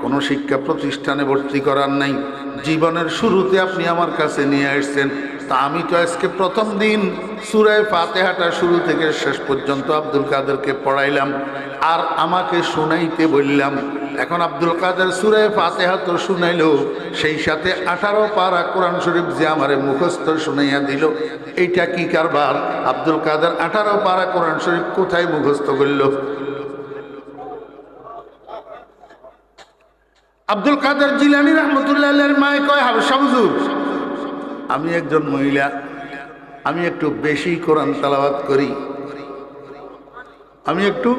কোনো শিক্ষা প্রতিষ্ঠানে ভর্তি করার নাই, জীবনের শুরুতে আপনি আমার কাছে নিয়ে আসছেন। তা আমি তো আজকে প্রথম দিন সূরা ফাতিহাটা শুরু থেকে শেষ পর্যন্ত আব্দুল কাদেরকে পড়াইলাম আর আমাকে শুনাইতে বললাম। এখন আব্দুল কাদের সূরা ফাতিহা তো শুনাইল, সেই সাথে 18 পারা কোরআন শরীফ যে আমারে মুখস্থ শুনাইয়া দিল, এইটা কি কারবার? আব্দুল কাদের 18 পারা কোরআন শরীফ কোথায় মুখস্থ করল? আব্দুল কাদের জিলানী রাহমাতুল্লাহ আলাইহির মা কয়, হাবশা হুজুর আমি একজন মহিলা, আমি একটু বেশি কোরআন তেলাওয়াত করি, আমি একটু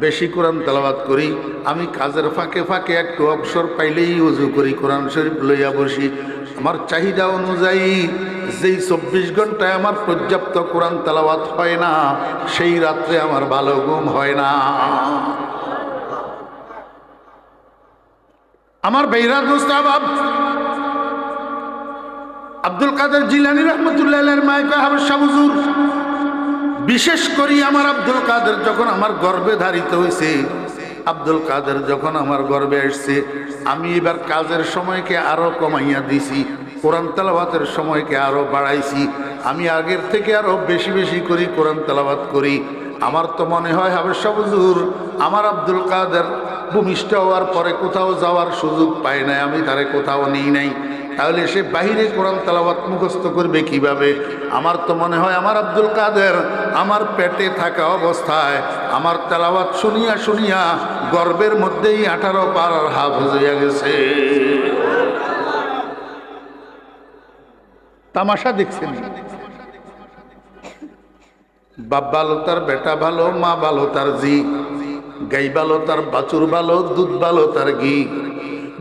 বেশি কোরআন তেলাওয়াত করি, আমি কাজের ফাঁকে ফাঁকে একটু অবসর পাইলেই ওযু করি, কোরআন শরীফ লইয়া বসি। আমার চাহিদা অনুযায়ী যেই 24 ঘন্টায় আমার পর্যাপ্ত কোরআন তেলাওয়াত হয় না, সেই রাত্রে আমার ভালো ঘুম হয় না। আমার ভাইরা দোস্ত আহবাব, আব্দুল কাদের জিলানী রাহমাতুল্লাহ আলাইহির মা কয়, হাবশা হুজুর বিশেষ করি আমার আব্দুল কাদের যখন আমার গর্ভে ধারিত হয়েছে, আব্দুল কাদের যখন আমার গর্ভে আসছে, আমি এবার কাজের সময়কে আরো কমাইয়া দিছি, কোরআন তেলাওয়াতের সময়কে আরো বাড়াইছি, আমি আগের থেকে আরো বেশি বেশি করি কোরআন তেলাওয়াত করি। আমার তো মনে হয় হাবশা হুজুর আমার আব্দুল কাদের ভূমিষ্ঠ হওয়ার পরে কোথাও যাওয়ার সুযোগ পায় নাই, আমি তারে কোথাও নিই নাই, তাহলে সে বাহিরে কোরআন তেলাওয়াত মুখস্থ করবে কিভাবে? আমার তো মনে হয় আমার আব্দুল কাদের আমার পেটে থাকা অবস্থায় আমার তেলাওয়াত শুনিয়া শুনিয়া গর্বের মধ্যেই 18 পারার হাফেজ হইয়া গেছে। তামাশা দেখছেন? বাপ ভালো তার বেটা ভালো, মা ভালো তার জি, গাই ভালো তার বাছুর ভালো, দুধ ভালো তার ঘি,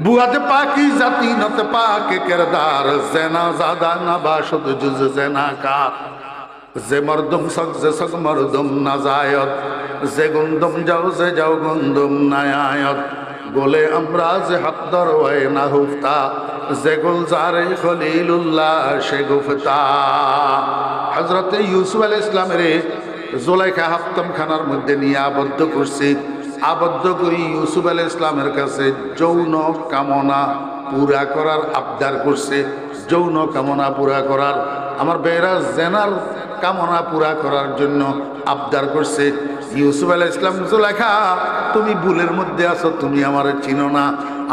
বুয়াতে পাকি জাতি নতে পাকে কিরদার, জেনা জাদা না বাসদ জুজ জেনা কা, যে মরদম সক যে সক মরদম না জায়ত, যে গুন্দম যাও যে যাও গুন্দম নায়ায়ত, গোলে আমরা যে হাতদর ওয়ে না হুফতা, যে গুলজারে খলিলুল্লাহ সে গুফতা। হযরতে ইউসুফ আলাইহিস সালামের জুলাইখা হাফতম খানার মধ্যে নিয়ে আবদ্ধ করছে, আবদ্ধ করে ইউসুফ আলাইহিস সালামের কাছে যৌন কামনা পুরা করার আবদার করছে, যৌন কামনা পুরা করার, আমার বেরা জেনার কামনা পুরা করার জন্য আবদার করছে। ইউসুফ আলাইহিস সালাম, জুলাইখা তুমি ভুলের মধ্যে আছো, তুমি আমার চিনো না,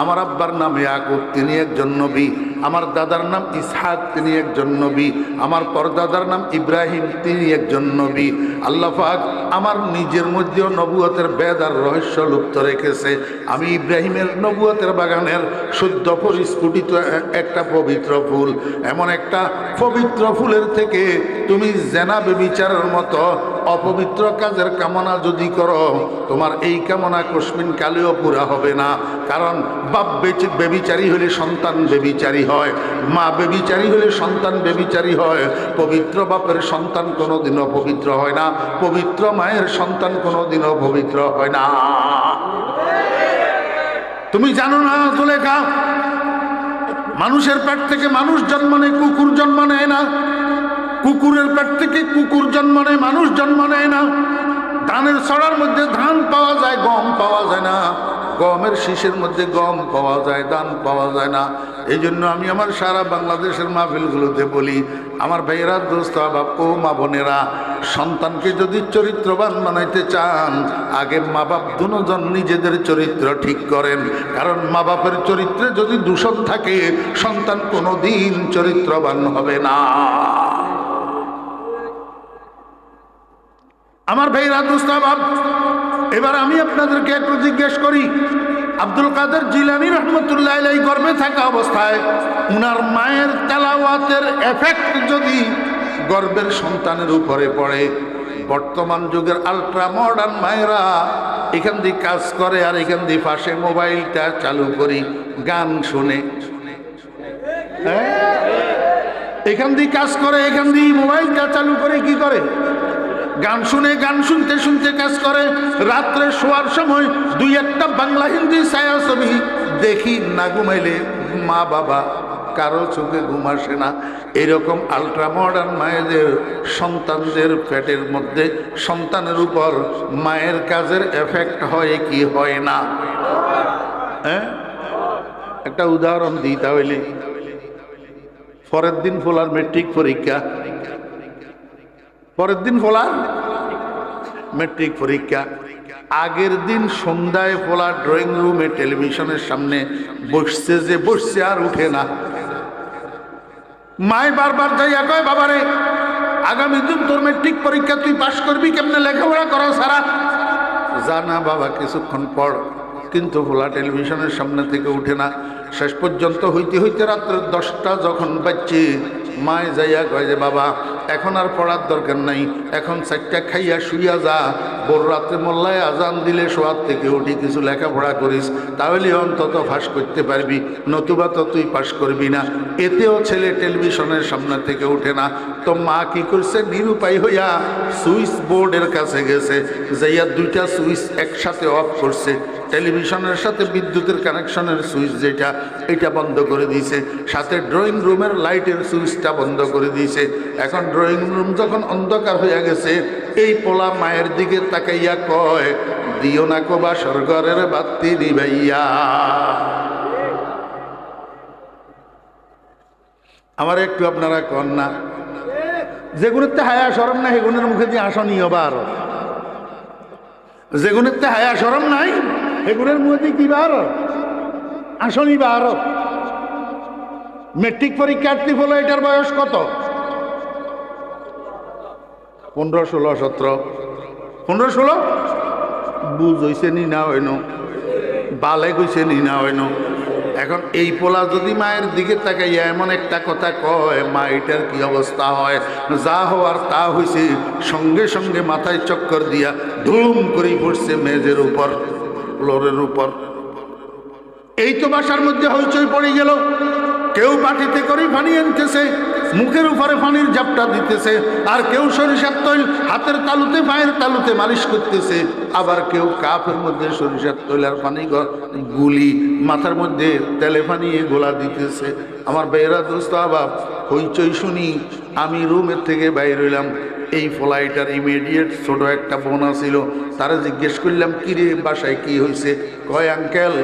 আমার আব্বার নাম ইয়াকুব, তিনি একজন নবী, আমার দাদার নাম ইসহাক, তিনি একজন নবী, আমার পরদাদার নাম ইব্রাহিম, তিনি একজন নবী। আল্লাহ পাক আমার নিজের মধ্যেও নবুয়তের বেদ আর রহস্য লুপ্ত রেখেছে। আমি ইব্রাহিমের নবুয়তের বাগানের শুদ্ধ পরিস্ফুটিত একটা পবিত্র ফুল, এমন একটা পবিত্র ফুলের থেকে তুমি জেনা বেবিচারের মতো অপবিত্র কাজের কামনা যদি করো, তোমার এই কামনা কসমিন কালেও পুরা হবে না। কারণ বাপ বেবিচারী হলে সন্তান বেবিচারী হয়, মা বেবিচারী হলে সন্তান বেবিচারী হয়, পবিত্র বাপের সন্তান কোনোদিনও পবিত্র হয় না, পবিত্র মায়ের সন্তান কোনোদিনও পবিত্র হয় না। তুমি জানো না জুলেখা, মানুষের পেট থেকে মানুষ জন্ম নেয়, কুকুর জন্ম নেয় না, কুকুরের পেট থেকে কুকুর জন্ম নেয়, মানুষ জন্ম নেয় না। ধানের ছড়ার মধ্যে ধান পাওয়া যায়, গম পাওয়া যায় না, গমের শীষের মধ্যে গম পাওয়া যায়, ধান পাওয়া যায় না। এই জন্য আমি আমার সারা বাংলাদেশের মাহফিলগুলোতে বলি, আমার ভাইয়েরা দোস্ত বাপ ও মা বোনেরা, সন্তানকে যদি চরিত্রবান বানাইতে চান, আগে মা বাপ দুজন নিজেদের চরিত্র ঠিক করেন। কারণ মা বাপের চরিত্রে যদি দূষণ থাকে, সন্তান কোনোদিন চরিত্রবান হবে না। আমার ভাইরা দোস্ত বাপ, এবার আমি আপনাদেরকে একটু জিজ্ঞেস করি, আব্দুল কাদের জিলানী রহমতুল্লাহ আলাইহি গর্ভে থাকা অবস্থায় উনার মায়ের তেলাওয়াতের এফেক্ট যদি গর্ভের সন্তানের উপরে পড়ে, বর্তমান যুগের আলট্রা মডার্ন মায়েরা এখান দিয়ে কাজ করে আর এখান দিয়ে পাশে মোবাইলটা চালু করি গান শুনে, এখান দিয়ে কাজ করে, এখান দিয়ে মোবাইলটা চালু করে কি করে গান শুনে, গান শুনতে শুনতে কাজ করে। রাত্রে শোয়ার সময় দুই একটা বাংলা হিন্দি ছায়াছবি দেখি, না ঘুমাইলে মা বাবা কারো চোখে ঘুম আসে না। এরকম আলট্রা মডার্ন মায়েদের সন্তানদের পেটের মধ্যে সন্তানের উপর মায়ের কাজের এফেক্ট হয় কি হয় না? একটা উদাহরণ দিই তাহলে। পরের দিন ফোলার মেট্রিক পরীক্ষা, পরের দিন ফোলার মেট্রিক পরীক্ষা, আগের দিন সন্ধ্যায় ফোলা ড্রয়িং রুমে টেলিভিশনের সামনে বসছে, যে বসছে আর উঠে না। মায় বারবার যাইয়া কয়, বাবারে আগামী দিন তোর মেট্রিক পরীক্ষা, তুই পাশ করবি কেমনে, লেখাপড়া করা সারা জানা বাবা কিছুক্ষণ পর, কিন্তু ফোলা টেলিভিশনের সামনে থেকে উঠে না। শেষ পর্যন্ত হইতে হইতে রাত্রে 10টা যখন বাজছে, মায় যাইয়া কয় যে বাবা এখন আর পড়ার দরকার নাই, এখন 4টা খাইয়া শুইয়া যা, ভোর রাত্রে মোল্লায় আজান দিলে শোয়ার থেকে উঠি কিছু লেখাপড়া করিস, তাহলে অন্তত পাস করতে পারবি, নতুবা তো তুই পাস করবি না। এতেও ছেলে টেলিভিশনের সামনে থেকে উঠে না। তো মা কি করছে, নিরুপায় হইয়া সুইচ বোর্ডের কাছে গেছে, যাইয়া 2টা সুইচ একসাথে অফ করছে। টেলিভিশনের সাথে বিদ্যুতের কানেকশনের সুইচ যেটা, এটা বন্ধ করে দিয়েছে, সাথে ড্রয়িং রুমের লাইটের সুইচটা বন্ধ করে দিয়েছে। এখন ড্রয়িং রুম যখন অন্ধকার হয়ে গেছে, এই পোলা মায়ের দিকে তাকাইয়া কয়, দিও না কোবা স্বর্গরের বাতি নিবাইয়া। আমার একটু আপনারা কন না, যেগুলোতে হায়া শরম নাই সেগুলোর মুখে দিয়ে আসনি হবা, আরো যেগুলোতে হায়া শরম নাই সেগুলোর মুখে দিয়ে কিবা আরো আসনি বা আরো। মেট্রিক পরীক্ষার্থী হলো, এটার বয়স কত? 15, 16, 17, 15, 16 বুঝ হইছে নি না হইন, বালে কইছে নি না হইন। এখন এই পোলা যদি মায়ের দিকে তাকাইয়া এমন একটা কথা কয়, মা এটার কি অবস্থা হয়? যা হওয়ার তা হইছে, সঙ্গে সঙ্গে মাথায় চক্কর দিয়া ধুম করে পড়ছে মেজের উপর, ফ্লোরের উপর। এই তো বাসার মধ্যে হইচই পড়ে গেল। কেউ বাটিতে করে পানি আনতেছে, মুখের উপরে পানির জাপটা দিতেছে, আর কেউ সরিষার তৈল হাতের তালুতে পায়ের তালুতে মালিশ করতেছে, আবার কেউ কাপের মধ্যে সরিষার তৈল আর পানি গুলি মাথার মধ্যে তেলে পানিয়ে গোলা দিতেছে। আমার বেয়েরা দোস্ত আবাব হইচই শুনি আমি রুমের থেকে বাইর হইলাম। এই ফ্লাইটার ইমিডিয়েট ছোট একটা বোনা ছিল, তারা জিজ্ঞেস করলাম, কিরে বাসায় কি হয়েছে? কয়, আঙ্কেল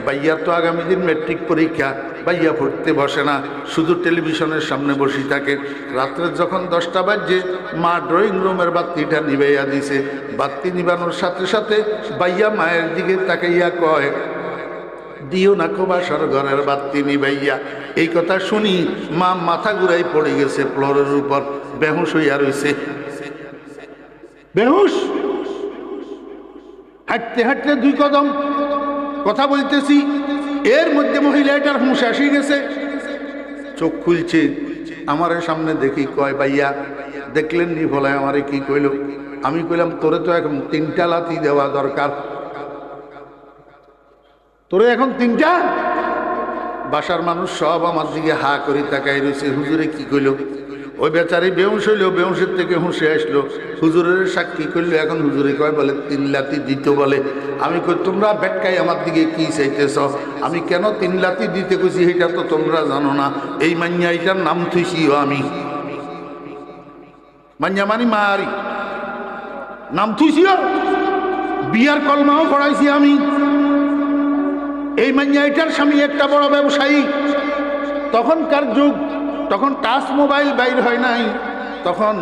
ভাইয়া তো আগামী দিন মেট্রিক পরীক্ষা, ভাইয়া পড়তে বসে না, শুধু টেলিভিশনের সামনে বসে থাকে। রাত্রে যখন 10টা বাজছে, মা ড্রয়িং রুমের বাতিটা নিভাইয়া দিছে। বাতি নিবানোর সাথে সাথে ভাইয়া মায়ের দিকে তাকাইয়া কয়, দিও না কোবা স্বর্গরের বাতি নিভাইয়া। এই কথা শুনি মা মাথা ঘুরাই পড়ে গেছে ফ্লোরের উপর, বেহুশ হইয়া রয়েছে। বেহুশ, হাঁটতে হাঁটতে 2 কদম কথা বলতেছি, এর মধ্যে মহিলা এটার হুঁশ আসি গেছে, চোখ খুলছে, আমার সামনে দেখি কয়, ভাইয়া দেখলেন নি বলায় আমারে কি কইল? আমি কইলাম, তোরে তো এখন 3টা লাথি দেওয়া দরকার, তোরে এখন 3টা। বাসার মানুষ সব আমার দিকে হা করে তাকাই রয়েছে, হুজুরে কি কইল? ওই বেচারি বেউস হইল, বেউসের থেকে হুঁশে আসলো, হুজুরের সাক্ষী করলো। এখন হুজুরে কয়, বলে 3 লাথি দিতে বলে। আমি কই, তোমরা ব্যাখ্যায় আমার দিকে কি চাইতেছ? আমি কেন 3 লাথি দিতে কইছি এটা তো তোমরা জানো না। এই মাইয়া এটার নাম থুইছিও আমি, মাইয়া মানি মারি নাম থুইছিও, বিয়ার কলমাও পড়াইছি আমি। এই মাইয়া এটার স্বামী একটা বড় ব্যবসায়ী। তখনকার যুগ, তখন টাচ মোবাইল বাইর হয় নাই, তখন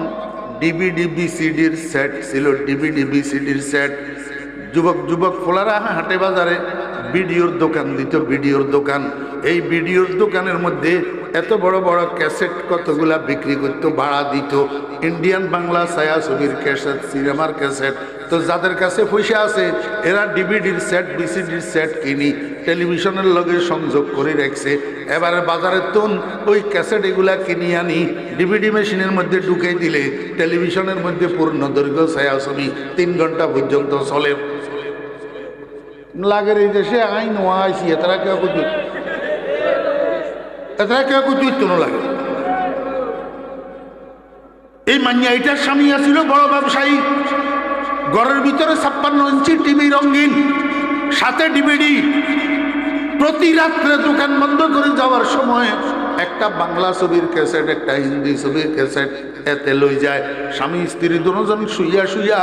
ডিভিডি বিসিডির সেট ছিল, ডিভিডি বিসিডির সেট। যুবক ফোলারা হাটে বাজারে ভিডিওর দোকান দিত, ভিডিওর দোকান। এই ভিডিওর দোকানের মধ্যে এত বড় বড় ক্যাসেট কতগুলা বিক্রি করতো, ভাড়া দিত, ইন্ডিয়ান বাংলা ছায়াছবির ক্যাসেট, সিনেমার ক্যাসেট। তো যাদের কাছে পয়সা আছে এরা ডিভিডির সেট, বিসিডির সেট কিনি টেলিভিশনের লগে সংযোগ করে রাখছে। এবারে বাজারে তুন ওই ক্যাসেট এগুলা কিনি আনি ডিভিডি মেশিনের মধ্যে ঢুকে দিলে টেলিভিশনের মধ্যে পূর্ণ দৈর্ঘ্য ছায়াছবি 3 ঘন্টা পর্যন্ত চলে। লাগের এই দেশে আইন আইসি এতারা কেউ লাগে। এই মান্যা এটার স্বামী আছিল বড় ব্যবসায়ী, ঘরের ভিতরে 56 ইঞ্চি টিভি রঙিন, সাথে ডিভিডি। প্রতি রাত্রে দোকান বন্ধ করে যাওয়ার সময় একটা বাংলা ছবির ক্যাসেট, একটা হিন্দি ছবির ক্যাসেট এতে লই যায়। স্বামী স্ত্রী দুজন শুইয়া শুইয়া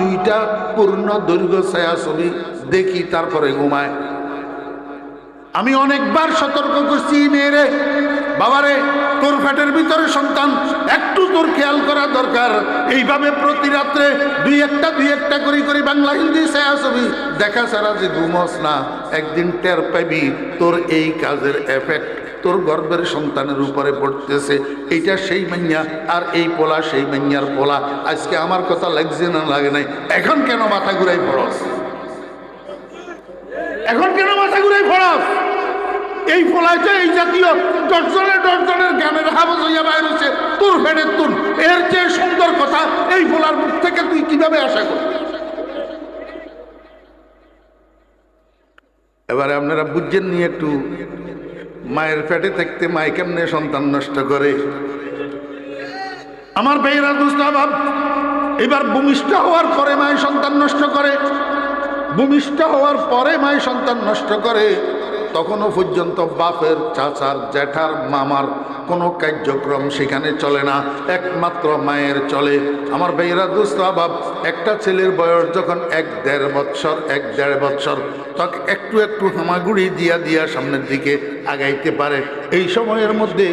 দুইটা পূর্ণ দৈর্ঘ্য ছায়াছবি দেখি, তারপরে ঘুমায়। আমি অনেকবার সতর্ক করছি মেয়েরে, বাবারে তোর পেটের ভিতরে সন্তান, একটু তোর খেয়াল করা দরকার। এইভাবে প্রতি রাত্রে দুই একটা করে বাংলা হিন্দি ছায়াছবি দেখা ছাড়া যে ঘুমস না, একদিন টের পাবি তোর এই কাজের এফেক্ট তোর গর্ভের সন্তানের উপরে পড়তেছে। এইটা সেই মাইয়া আর এই পোলা সেই মাইয়ার পোলা। আজকে আমার কথা লাগছে না লাগে নাই, এখন কেন মাথা ঘুরাই পড়স? এখন কেন মাথা ঘুরাই পড়স? এই ফলাইতে এই জাতীয় দর্শনের জ্ঞানের হাবজ হইয়া বাইর হচ্ছে তোর ফেডের তুন। এর চেয়ে সুন্দর কথা এই ফলার মুখ থেকে তুই কিভাবে আশা করবি? এবারে আপনারা বুঝছেন নিয়ে একটু, মায়ের পেটে থাকতে মায় কেমনে সন্তান নষ্ট করে। আমার ভাইয়েরা দুস্তাভাব, এবার ভূমিষ্ঠ হওয়ার পরে মায়ের সন্তান নষ্ট করে, ভূমিষ্ঠ হওয়ার পরে মায়ের সন্তান নষ্ট করে। তখনও পর্যন্ত বাপের, চাচার, জ্যাঠার, মামার কোনো কার্যক্রম সেখানে চলে না, একমাত্র মায়ের চলে। আমার ভাইয়েরা দুস্তাভাব, একটা ছেলের বয়স যখন 1-1.5 বৎসর, 1-1.5 বৎসর, তখন একটু হামাগুড়ি দিয়া সামনের দিকে আগাইতে পারে। এই সময়ের মধ্যে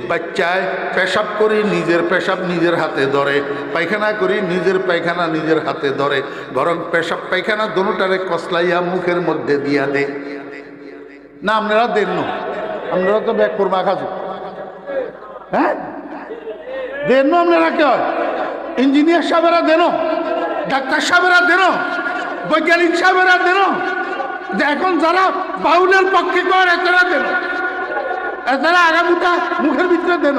বাচ্চায় পেশাব করি নিজের পেশাব নিজের হাতে ধরে, পায়খানা করি নিজের পায়খানা নিজের হাতে ধরে, বরং পেশাব পায়খানা দোনোটারে কসলাইয়া মুখের মধ্যে দিয়া দে। না আপনারা দেন না, আপনারা তো ব্যাগ করবা খাজু, হ্যাঁ দেন না আপনারা, কে হয় ইঞ্জিনিয়ার সাহেবেরা দেন, ডাক্তার সাহেবেরা দেন, বৈজ্ঞানিক সাহেবেরা দেন, যে এখন যারা বাউলের পক্ষে করে এতারা দেন, এতারা আগামীটা মুখের ভিতরে দেন।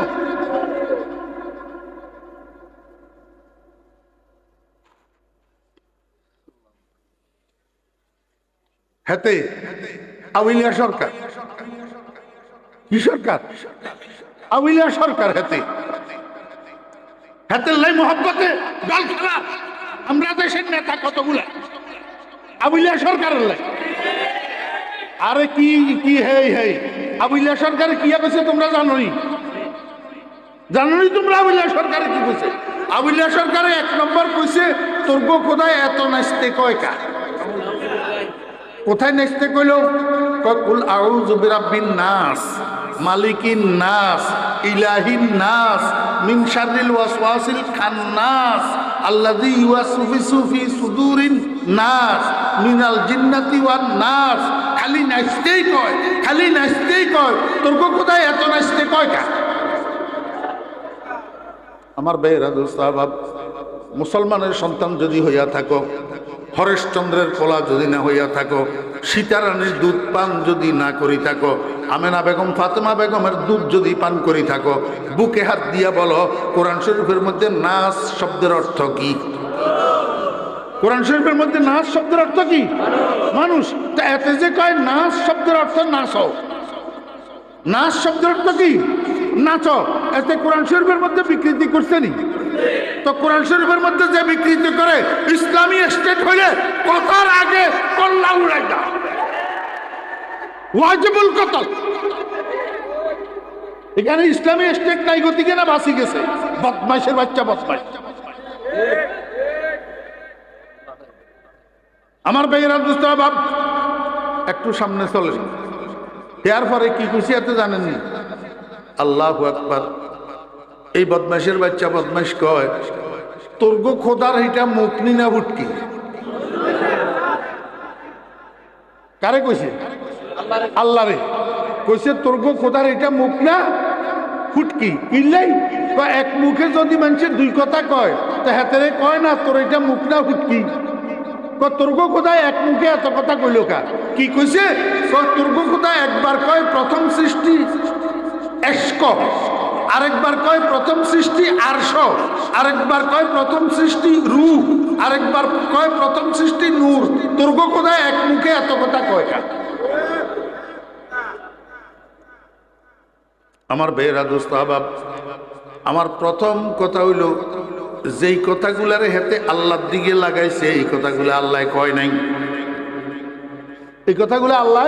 হেতে আউলিয়া সরকার, কি সরকার? আউলিয়া সরকার। হেতে লাই মোহাব্বতে দল খেলা। আমরা দেশের নেতা কতগুলা আউলিয়া সরকারের লাই। আরে কি হেই আউলিয়া সরকারে কি কইছে তোমরা জানোনি? তোমরা আউলিয়া সরকারে কি কইছে? আউলিয়া সরকারে 1 নম্বর কইছে তোর গো কোথায় এত নাচতে কয়কা। কোথায় নাচতে কইল? কুল আউযু বিরাব্বিন নাস, মালিকিন নাস, ইলাহিন নাস, মিন শাররিল ওয়াসওয়াসিল খান্নাস, আল্লাযী ইউওয়াসওয়িসু ফি সুদুরিন নাস, মিনাল জিন্নাতি ওয়ান নাস। খালি নাচতেই কয়, তোর কোথায় এত নাচতে কয়কা? আমার ভাইয়েরা দোস্তাভাব, মুসলমানের সন্তান যদি হইয়া থাকো, হরেশচন্দ্রের পোলা যদি না হইয়া থাকো, সীতারানীর দুধ পান যদি না করি থাকো, আমেনা বেগম, ফাতেমা বেগমের দুধ যদি পান করি থাকো, বুকে হাত দিয়া বলো কোরআন শরীফের মধ্যে নাস শব্দের অর্থ কি? কোরআন শরীফের মধ্যে নাস শব্দের অর্থ কি? মানুষ। তা এতে যে কয় নাস শব্দের অর্থ নাচ, নাচ শব্দের অর্থ কি? নাচ। এতে কোরআন শরীফের মধ্যে বিকৃতি করছে নি? তো কোরআন শরীফের মধ্যে যে বিকৃতি করে, ইসলামী স্টেট হইলে কথার আগে কল্লা উড়াই দাও, ওয়াজিবুল কতল। এখানে ইসলামী স্টেট নাই গতিকে না বাঁচি গেছে? বদমাইশের বাচ্চা বদমাইশ। আমার ভাইয়েরা দুস্তাভাব, একটু সামনে চলে। এর পরে কি খুশি এত জানেননি? আল্লাহু আকবার। এই বদমাইশের বাচ্চা বদমাইশ কয় তোর গো খোদার এটা মুখনি না ফুটকি? কারে কইছে? আল্লাহ রে। কইছে তোর গো খোদার এটা মুখ না ফুটকি ইল্লাই এক মুখে যদি মানুষের দুই কথা কয় তা হাতেরে কয় না তোর এটা মুখ না ফুটকি তোর গো খোদায় এক মুখে এত কথা কইল কা কি কইছে তোর গো খোদা একবার কয় প্রথম সৃষ্টি এশক, আরেকবার কয় প্রথম সৃষ্টি আরশ, আরেকবার কয় প্রথম সৃষ্টি রূহ, আরেকবার কয় প্রথম সৃষ্টি নূর। তোর গো খোদায় এক মুখে এত কথা কয় কা? আমার বেহরা দোস্ত আহবাব, আমার প্রথম কথা হইল যেই কথাগুলারে হেতে আল্লাহর দিকে লাগাইছে এই কথাগুলো আল্লাহ কয় নাই। এই কথাগুলো আল্লাহ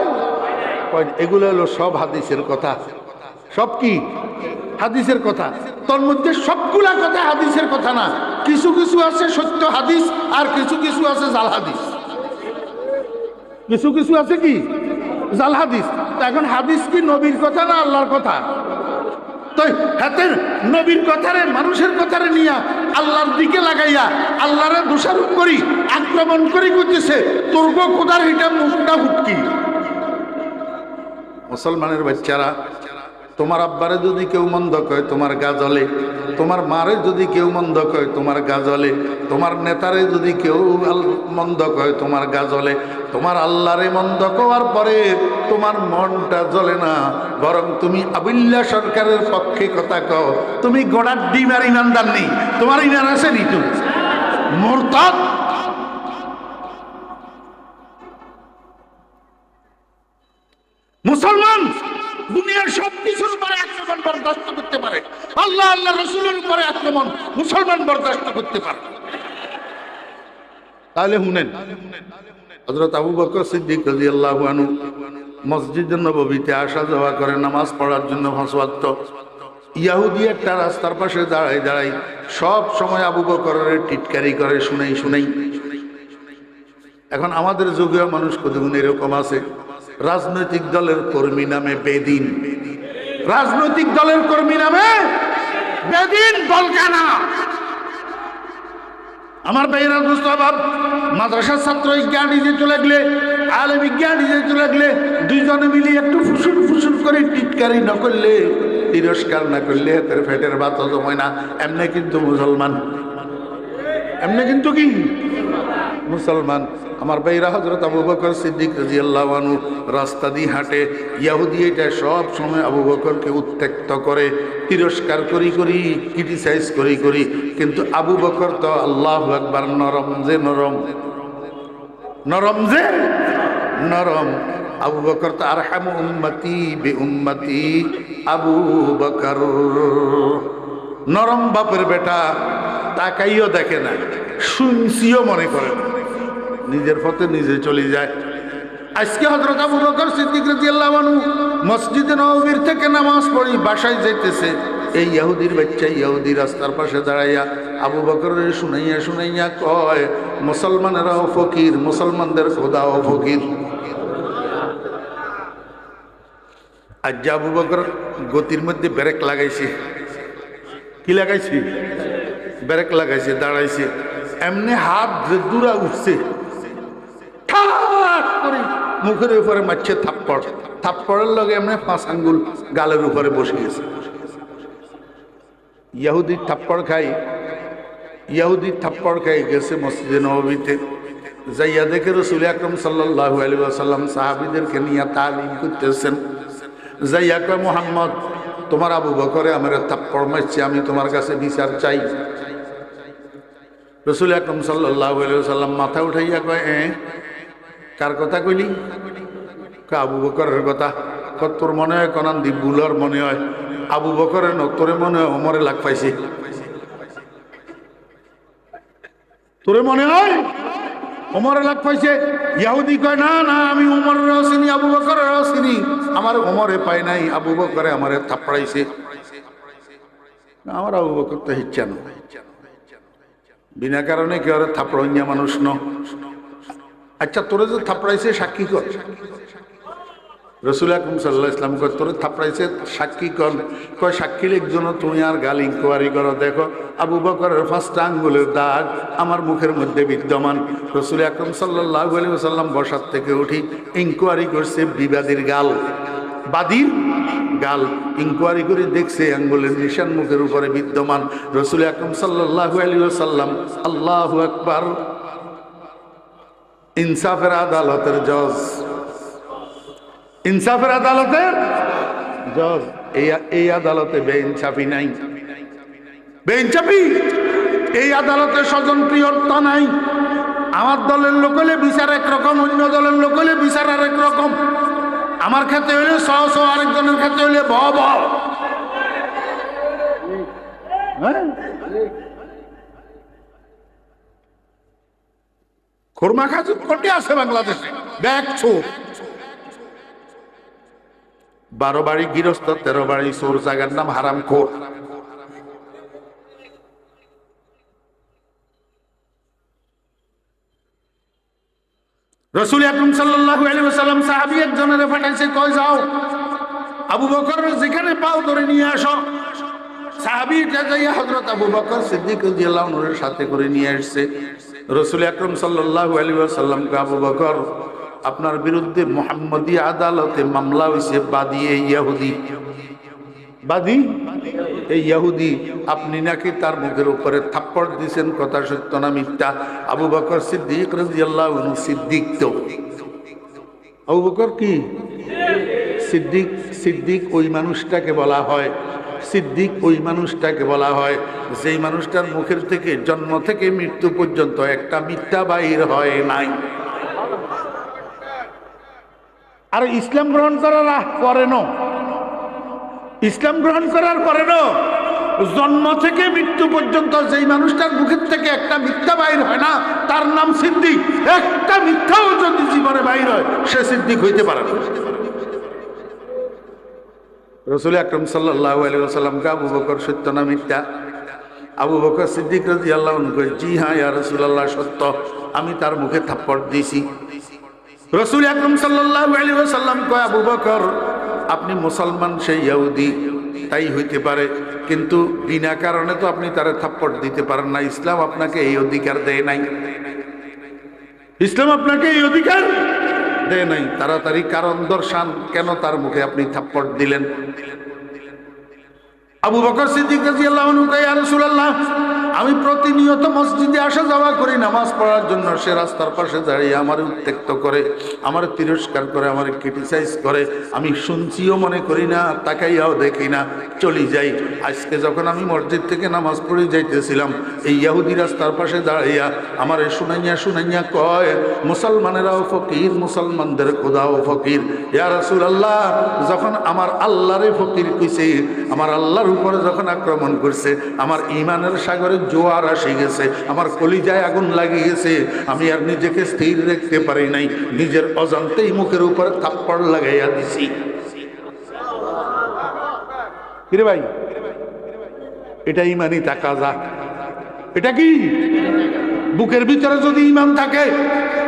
কয়, এগুলো হলো সব হাদিসের কথা। সব কি হাদিসের কথা? তোর মধ্যে সবগুলা কথা হাদিসের কথা না, কিছু কিছু আছে সত্য হাদিস আর কিছু কিছু আছে জাল হাদিস। কিছু কিছু আছে কি জাল হাদিস। এখন হাদিস কি নবীর কথা না আল্লাহর কথা? তো হাতে নবীর কথারে মানুষের কথারে নিয়া আল্লাহর দিকে লাগাইয়া আল্লাহরে দোষারোপ করি আক্রমণ করি করতেছে তোর গো খোদার এটা মুখটা ফুটকি। মুসলমানের বাচ্চারা, তোমার আব্বারে যদি কেউ মন্দ কয় তোমার গা জ্বলে, তোমার মারে যদি কেউ মন্দ কয় তোমার গা জ্বলে, তোমার নেতারে যদি কেউ মন্দ কয় তোমার গা জ্বলে, তোমার আল্লাহরে মন্দ কওয়ার পরে তোমার মনটা জ্বলে না, বরং তুমি আবুল্লা সরকারের পক্ষে কথা কও। তুমি গোড়ার ডিম আর ইমানদার নেই, তোমার ইমান আছে নি? তুমি মুরতাদ। মুসলমান দুনিয়ার সব কিছুর উপরে আক্রমণ বরদাস্ত করতে পারে, আল্লাহ আল্লাহ রসুলের উপরে আক্রমণ মুসলমান বরদাস্ত করতে পারে। তাহলে শুনেন, হযরত আবু বকর সিদ্দিক রাদিয়াল্লাহু আনহু মসজিদে নববীতে আসা যাওয়া করে নামাজ পড়ার জন্য 5 ওয়াক্ত। ইহুদি একটা রাস্তার পাশে দাঁড়াই দাঁড়াই সব সময় আবু বকরের টিটকারি করে, শুনাই শুনাই। এখন আমাদের যুগীয় মানুষ কতগুণ এরকম আছে, রাজনৈতিক দলের কর্মী নামে বেদিন, রাজনৈতিক দলের কর্মী নামে বেদিন বলকানা। আমার ভাইয়েরা দোস্ত বাব, মাদ্রাসার ছাত্র জ্ঞান দিতে চলে গেলে, আলেম জ্ঞান দিতে চলে গেলে দুইজনে মিলে একটু ফুসুল ফুসুল করে টিটকারি না করলে, তিরস্কার না করলে হাতের ফেটের ভাত জমায় না। এমনি কিন্তু মুসলমান, এমনি কিন্তু কি মুসলমান। আমার ভাইরা হযরত আবু বকর সিদ্দিক রাদিয়াল্লাহু আনহু রাস্তা দিয়ে হাঁটে, ইহুদি এটা সব সময় আবু বকরকে উত্ত্যক্ত করে, তিরস্কার করি করি, ক্রিটিসাইজ করি করি। কিন্তু আবু বকর তো আল্লাহু আকবার, নরম যে নরম, নরম যে নরম। আবু বকর তো আরহামু উম্মতি বি উম্মতি আবু বকর, নরম বাপের বেটা, তাকাইও দেখে না, শুনছিও মনে করে না, নিজের পথে নিজে চলে যায়। আজকে হযরত আবু বকর সিদ্দিক রাদিয়াল্লাহু আনহু মসজিদে নববীর থেকে নামাজ পড়ি বাসায় যাইতেছে, এই ইহুদির বাচ্চা ইহুদি রাস্তার পাশে দাঁড়াইয়া আবু বকরের শুনাইয়া শুনাইয়া কয়, মুসলমানেরাও ফকির, মুসলমানদের খোদাও ফকির। আজ আবু বকর গতির মধ্যে ব্রেক লাগাইছে। কি লাগাইছে? ব্রেক লাগাইছে, দাঁড়াইছে, এমনি হাত দূরা উঠছে, মুখের উপরে মারছে থাপ্পড়, থাপ্পড়ের লগে এমনি 5 আঙ্গুল গালের উপরে বসে গেছে। ইহুদি থাপ্পড় খাই, ইহুদি থাপ্পড় খাই গেছে মসজিদে নববীতে, যাইয়া দেখে রাসূল আকরাম সাল্লাল্লাহু আলাইহি ওয়াসাল্লাম সাহাবীদেরকে নিয়ে তালিম করতেছেন। যাইয়া কয়, মুহাম্মদ তোমার আবু বকরে আমার থাপ্পড় মারছে, আমি তোমার কাছে বিচার চাই। রাসূল আকরাম সাল্লাল্লাহু আলাইহি ওয়াসাল্লাম মাথা উঠাইয়া কয়, কার কথা কইলি? আবু বকরের কথা। তোর মনে হয় কোনান দি বুলার মনে হয় আবু বকরের ন, তোরে মনে হয় ওমরে লাগ পাইছে, তোরে মনে হয় ওমরে লাগ পাইছে। ইহুদি কয়, না না, আমি ওমরের চিনি, আবু বকরের চিনি, আমার ওমরে পাই নাই, আবু বকরে আমারে থাপড়াইছে। আমার আবু বকর তো হিচ্ছা না, বিনা কারণে কেউ থাপড়াইয়া মানুষ ন। আচ্ছা তোরে যে থাপড়াইছে সাক্ষী কর। রাসূল আকরাম সাল্লাল্লাহু আলাইহি ওয়াসাল্লাম কয়, তোরে থাপড়াইছে সাক্ষী কর। কয়, সাক্ষী লিখজন, তুমি আর গাল ইনকোয়ারি করো, দেখো আবু বকরের 5টা আঙ্গুলের দাগ আমার মুখের মধ্যে বিদ্যমান। রাসূল আকরাম সাল্লাল্লাহু আলাইহি ওয়াসাল্লাম বসার থেকে উঠি ইনকোয়ারি করছে বিবাদীর গাল। বাদীর গাল ইনকোয়ারি করে দেখছে আঙ্গুলের নিশান মুখের উপরে বিদ্যমান। রাসূল আকরাম সাল্লাল্লাহু আলাইহি ওয়াসাল্লাম, আল্লাহু আকবার, ইনসাফের আদালতের জজ, ইনসাফের আদালতের জজ। এই আদালতে বেইনসাফি নাই, বেইনসাফি এই আদালতে স্বজনপ্রিয়তা নাই। আমার দলের লোক হলে বিচার একরকম, অন্য দলের লোক হলে বিচার আরেক রকম। আমার ক্ষেত্রে হলে স, আরেকজনের ক্ষেত্রে হলে ভ ভ। খুরমা খাজুর কোটে আছে বাংলাদেশে, দেখছো 12 বাড়ি গৃহস্থ, 13 বাড়ি চোর, জায়গার নাম হারামখোর। রাসূল আকরাম সাল্লাল্লাহু আলাইহি ওয়াসাল্লাম সাহাবী একজনের পাঠাইছে, কয় যাও আবু বকর যেখানে পাও ধরে নিয়ে আসো। সাহাবীটা যাইয়া হযরত আবু বকর সিদ্দিক রাদিয়াল্লাহু আনহুর সাথে করে নিয়ে আসছে। রাসূল আকরাম সাল্লাল্লাহু আলাইহি ওয়াসাল্লাম কে, আবু বকর আপনার বিরুদ্ধে মুহাম্মদী আদালতে মামলা হইছে, বাদী এই ইহুদি, বাদী এই ইহুদি, আপনি নাকি তার মুখের উপরে থাপ্পড় দিয়েছেন, কথা সত্য না মিথ্যা? আবু বকর সিদ্দিক রাদিয়াল্লাহু আনহু, সিদ্দিক তো আবু বকর কি সিদ্দিক? সিদ্দিক ওই মানুষটাকে বলা হয়, সিদ্দিক ওই মানুষটাকে বলা হয় যেই মানুষটার মুখের থেকে জন্ম থেকে মৃত্যু পর্যন্ত একটা মিথ্যা বাহির হয় নাই। আর ইসলাম গ্রহণ করার পরে ন, ইসলাম গ্রহণ করার পরে ন, জন্ম থেকে মৃত্যু পর্যন্ত যেই মানুষটার মুখের থেকে একটা মিথ্যা বাইর হয় না, তার নাম সিদ্দিক। একটা মিথ্যাও যদি জীবনে বাইর হয়, সে সিদ্দিক হইতে পারে না। রাসূল আকরাম সাল্লাল্লাহু আলাইহি ওয়াসাল্লামকে, আবু বকর সত্য না মিথ্যা? আবু বকর সিদ্দিক রাদিয়াল্লাহু আনহু কয়, জি হ্যাঁ ইয়া রাসূলুল্লাহ, সত্য, আমি তার মুখে থাপ্পড় দিয়েছি। রাসূল আকরাম সাল্লাল্লাহু আলাইহি ওয়াসাল্লাম কয়, আবু বকর আপনি মুসলমান, সেই ইহুদি, তাই হইতে পারে, কিন্তু বিনা কারণে তো আপনি তারে থাপ্পড় দিতে পারেন না। ইসলাম আপনাকে এই অধিকার দেয় নাই, ইসলাম আপনাকে এই অধিকার দেয় নাই। তাড়াতাড়ি কারণ দর্শান, কেন তার মুখে আপনি থাপ্পড় দিলেন? আবু বকর সিদ্দিক রাদিয়াল্লাহু আনহু কয়, ইয়া রাসূলুল্লাহ, আমি প্রতিনিয়ত মসজিদে আসা যাওয়া করি নামাজ পড়ার জন্য। সে রাস্তার পাশে দাঁড়িয়ে আমার উত্ত্যক্ত করে, আমার তিরস্কার করে, আমার ক্রিটিসাইজ করে। আমি শুনছিও মনে করি না, তাকাইয়াও দেখি না, চলি যাই। আজকে যখন আমি মসজিদ থেকে নামাজ পড়ে যাইতেছিলাম, এই ইহুদি রাস্তার পাশে দাঁড়াইয়া আমার শুনাইয়া শুনাইয়া কয়, মুসলমানেরাও ফকির, মুসলমানদের খোদাও ফকির। ইয়া রাসূলুল্লাহ, যখন আমার আল্লাহরে ফকির কইছে, আমার আল্লাহর উপরে যখন আক্রমণ করছে, আমার ঈমানের সাগরে জোয়ার আসে গেছে, আমার কলিজায় আগুন লাগিয়ে গেছে, আমি আর নিজেকে স্থির রাখতে পারি নাই, নিজের অজান্তেই মুখের উপরে থাপ্পড় লাগাইয়া দিছি। কিরে ভাই, এটা ইমানি তাকাজা। এটা কি? বুকের ভিতরে যদি ঈমান থাকে,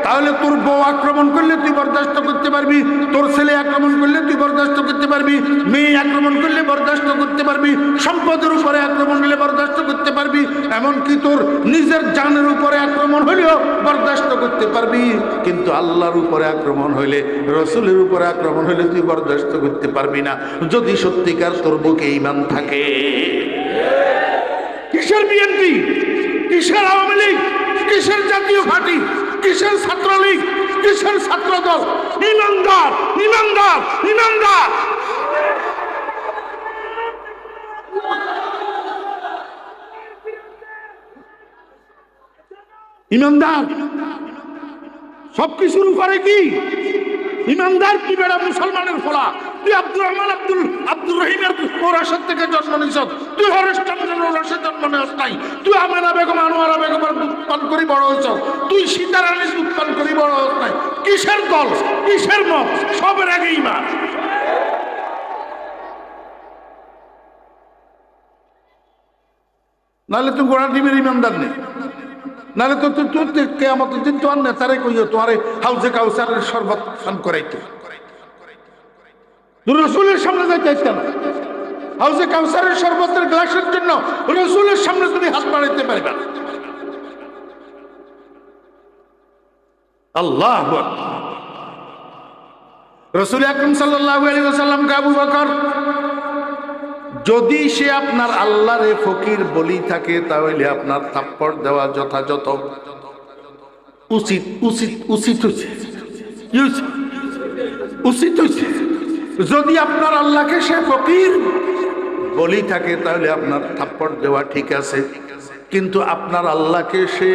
তাহলে তোর বউ আক্রমণ করলে তুই বরদাস্ত করতে পারবি, তোর ছেলে আক্রমণ করলে তুই বরদাস্ত করতে পারবি, মেয়ে আক্রমণ করলে বরদাস্ত করতে পারবি, সম্পদের উপরে আক্রমণ হলে বরদাস্ত করতে পারবি, এমনকি তোর নিজের জানের উপরে আক্রমণ হলেও বরদাস্ত করতে পারবি। কিন্তু আল্লাহর উপরে আক্রমণ হইলে, রসুলের উপরে আক্রমণ হইলে তুই বরদাস্ত করতে পারবি না, যদি সত্যিকার তোর বুকে ঈমান থাকে। কিসের বিএনপি, কিসের আওয়ামী লীগ, কিসের জাতীয় পার্টি, কিসের ছাত্রলীগ, কিসের ছাত্রদল? ইমানদার, ইমানদার, ইমানদার। ইমানদার সবকিছুর উপরে কি? ইমানদার কি বেড়া মুসলমানের ফলা? তুই আব্দুর রহমান আব্দুর রহিমের ওরাসের থেকে জন্ম নিছ, তুই হরেশচন্দ্রের ওরাসের জন্ম নিস নাই, তুই আমেনা বেগম আনোয়ারা বেগমের দুধ পান করি বড় হয়েছ, তুই সীতারানীর দুধ পান করি বড় হস নাই। কিসের দল, কিসের মত? সবের আগে ইমান। নাহলে তুই গোড়া টিমের ইমানদার নেই, নাহলে তো তুই কেয়ামতের দিন তোমার নেতারে কইও তোমারে হাউজে কাউসারের শরবত পান করাইতো। রসুলের সামনে যাইতে না, হাউজে কাউসারের শরবতের গ্লাসের জন্য রসুলের সামনে তুমি হাত বাড়াইতে পারবে না। আল্লাহু আকবার। রাসূল আকরাম সাল্লাল্লাহু আলাইহি ওয়াসাল্লামকে আবু বকর, যদি সে আপনার আল্লাহরে ফকির বলি থাকে তাহলে আপনার থাপ্পড় দেওয়া যথাযথ উচিত উচিত উচিত হইছে, উচিত হইছে। যদি আপনার আল্লাহকে সে ফকির বলি থাকে তাহলে আপনার থাপ্পড় দেওয়া ঠিক আছে, কিন্তু আপনার আল্লাহকে সে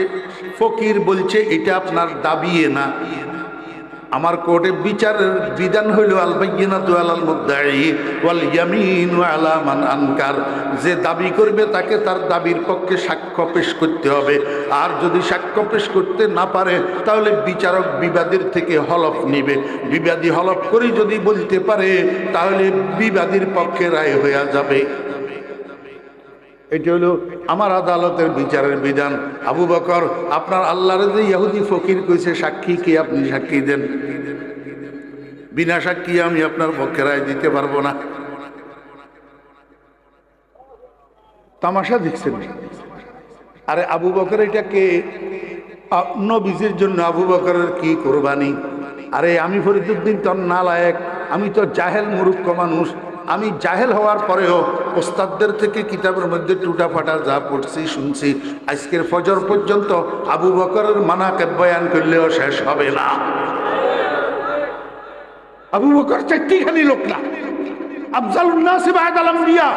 ফকির বলছে এটা আপনার দাবিয়ে না। আমার কোর্টে বিচারের বিধান হইল আল বায়িনাতু আলাল মুদ্দাঈ ওয়াল ইয়ামিনু আলা মান আনকার। যে দাবি করবে তাকে তার দাবির পক্ষে সাক্ষ্য পেশ করতে হবে, আর যদি সাক্ষ্য পেশ করতে না পারে তাহলে বিচারক বিবাদীর থেকে হলফ নিবে। বিবাদী হলফ করে যদি বলতে পারে তাহলে বিবাদীর পক্ষে রায় হয়ে যাবে। এটা হলো আমার আদালতের বিচারের বিধান। আবু বকর, আপনার আল্লাহর যে ইহুদি ফকির কইছে সাক্ষী কি? আপনি সাক্ষী দেন। বিনা সাক্ষী আমি আপনার পক্ষে রায় দিতে পারবো না। তামাশা দেখছেন? আরে আবু বকর এটাকে নবীজির জন্য আবু বকরের কি কোরবানি? আরে আমি ফরিদুদ্দিন তো নালায়েক, আমি তো জাহেল মূর্খ মানুষ। আমি জাহেল হওয়ার পরেও ওস্তাদদের থেকে কিতাবের মধ্যে টুটা ফাটা যা পড়ছি শুনছি, আজকের ফজর পর্যন্ত আবু বকরের মানাকিব বয়ান করলেও শেষ হবে না। আবু বকর চারটিখানি লোক না, আফজালুন নাস বা'দাল আমবিয়া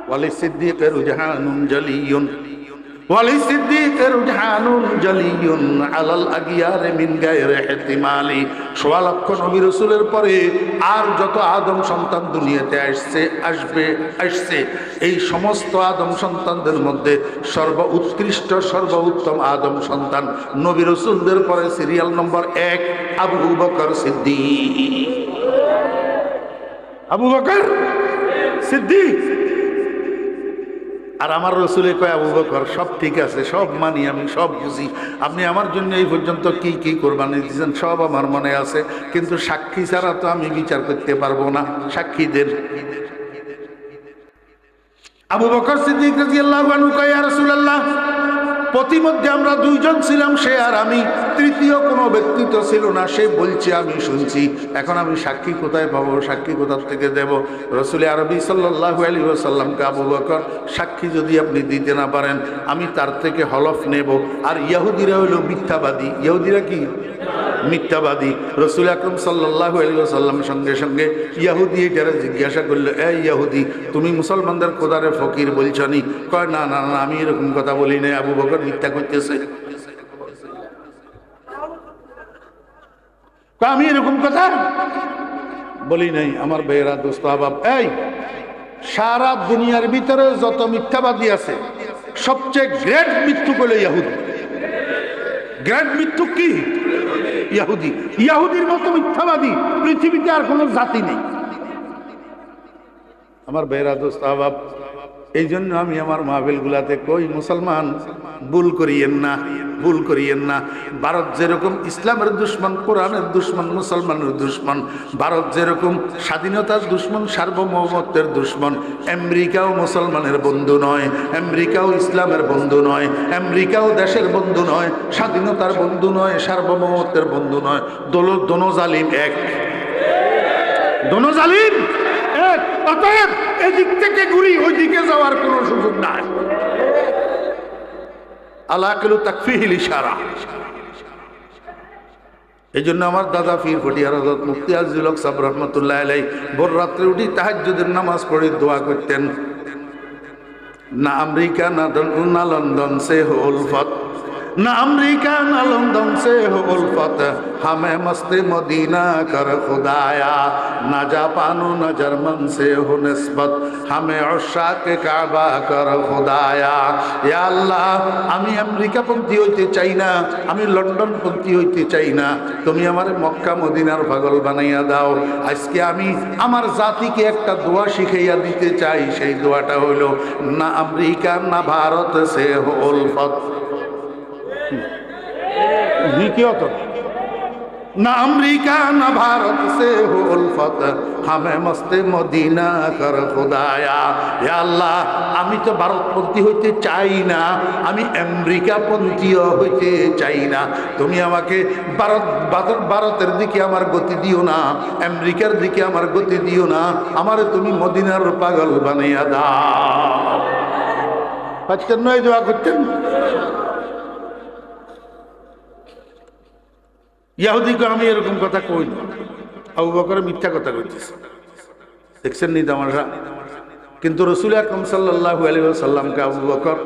ওয়ালিসিদ্দিকের রুজহানুন জালিয়ুন ওয়ালিসিদ্দিকের রুজহানুন জালিয়ুন আলাল আগিয়ার মিন গায়রি ইহতিমালি। ১৬ লক্ষ নবী রাসূলের পরে আর যত আদম সন্তান দুনিয়াতে আসছে এই সমস্ত আদম সন্তানদের মধ্যে সর্বোৎকৃষ্ট সর্বোত্তম আদম সন্তান নবী রাসূলদের পরে সিরিয়াল নম্বর ১ আবু বকর সিদ্দিক। আবু বকর সিদ্দিক। আর আমার রসুলে কয় আবু বকর সব ঠিক আছে, সব মানি, আমি সব বুঝি। আপনি আমার জন্য এই পর্যন্ত কি কি কোরবানি দিয়েছেন সব আমার মনে আছে, কিন্তু সাক্ষী ছাড়া তো আমি বিচার করতে পারবো না। সাক্ষী দেন। আবু বকর সিদ্দিক রাদিয়াল্লাহু আনহু কয়, ইয়া রাসূলুল্লাহ, প্রতিমধ্যে আমরা দুইজন ছিলাম, সে আর আমি, তৃতীয় কোনো ব্যক্তি তো ছিল না। সে বলছে আমি শুনছি, এখন আমি সাক্ষী কোথায় পাবো? সাক্ষী কোথা থেকে দেব? রাসূল আরবি সাল্লাল্লাহু আলাইহি ওয়াসাল্লামকে, আবু বকর সাক্ষী যদি আপনি দিতে না পারেন আমি তার থেকে হলফ নেব। আর ইহুদিরা হলো মিথ্যাবাদী। ইহুদিরা কি? মিথ্যাবাদী। রাসূল আকরাম সাল্লাল্লাহু আলাইহি ওয়াসাল্লামের সঙ্গে সঙ্গে ইহুদি এটারে জিজ্ঞাসা করলো, এই ইহুদি, তুমি মুসলমানদের খোদারে ফকির বলছনি? কয়, না না না, আমি এরকম কথা বলি নাই। আবু বকর মিথ্যা করতেছে। আমি এরকম কথা বলি নাই। আমার ভাইয়েরা, দোস্ত আহবাব, এই সারা দুনিয়ার ভিতরে যত মিথ্যাবাদী আছে সবচেয়ে গ্রেট মিথ্যুক হলো ইহুদি। গ্রেট মিথ্যুক কি? ইহুদি। ইহুদির মতো মিথ্যাবাদী পৃথিবীতে আর কোনো জাতি নেই। আমার ভাইয়েরা, দোস্ত আহবাব, এই জন্য আমি আমার মাহফিল গুলাতে কই, মুসলমান ভুল করিয়েন না, ভুল করিয়েন না। ভারত যেরকম ইসলামের দুশ্মন, কোরআনের দুশ্মন, মুসলমানের দুশ্মন, ভারত যেরকম স্বাধীনতার দুশ্মন, সার্বভৌমত্বের দুশ্মন, আমেরিকাও মুসলমানের বন্ধু নয়, আমেরিকাও ইসলামের বন্ধু নয়, আমেরিকাও দেশের বন্ধু নয়, স্বাধীনতার বন্ধু নয়, সার্বভৌমত্বের বন্ধু নয়। দোনো জালিম এক, দোনো জালিম এক। অতএব এদিক থেকে ঘুরি ওই দিকে যাওয়ার কোনো সুযোগ নাই। আলাকিলু তাকফিহিল ইশারা। এই জন্য আমার দাদা পীর ফটিয়ার হযরত মুফতি আজিজুল হক সাহেব রহমাতুল্লাহ আলাইহি ভোর রাত্রে উঠি তাহাজ্জুদের নামাজ পড়ে দোয়া করতেন, না আমেরিকা না লন্ডন সে হো উলফত, ना अमरीका ना लंदन से हो उल्फत, हमें मस्ती मदीना कर खुदाया, ना जापानो ना जर्मन से हो निस्बत, हमें उशाक काबा कर खुदाया। या अल्लाह, আমি আমেরিকা পন্থী হইতে চাই না, আমি লন্ডন পন্থী হইতে চাই না, তুমি আমারে মক্কা মদিনার পাগল বানাইয়া দাও। আজকে আমি আমার জাতিকে একটা দোয়া শিখাইয়া দিতে চাই, সেই দোয়াটা হইল না আমেরিকা না ভারত সে হো উলফত। ना अमरीका ना भारत से हो उल्फत हमें मस्ते मदीना कर खुदाया। या अल्लाह আমি তো ভারতপন্থী হইতে চাই না, আমি আমেরিকাপন্থীও হইতে চাই না। তুমি আমাকে ভারতের দিকে আমার গতি দিও না, আমেরিকার দিকে আমার গতি দিও না, আমারে তুমি মদিনার পাগল বানাইয়া দাও। পাচ্ছেন নয় দোয়া করতেন। ইহুদিকে আমি এরকম কথা কই না, আবু বকর মিথ্যা কথা কইতেছে, দেখছেন নি তামাশা। কিন্তু রাসূল আকরাম সাল্লাল্লাহু আলাইহি ওয়াসাল্লামকে আবু বকর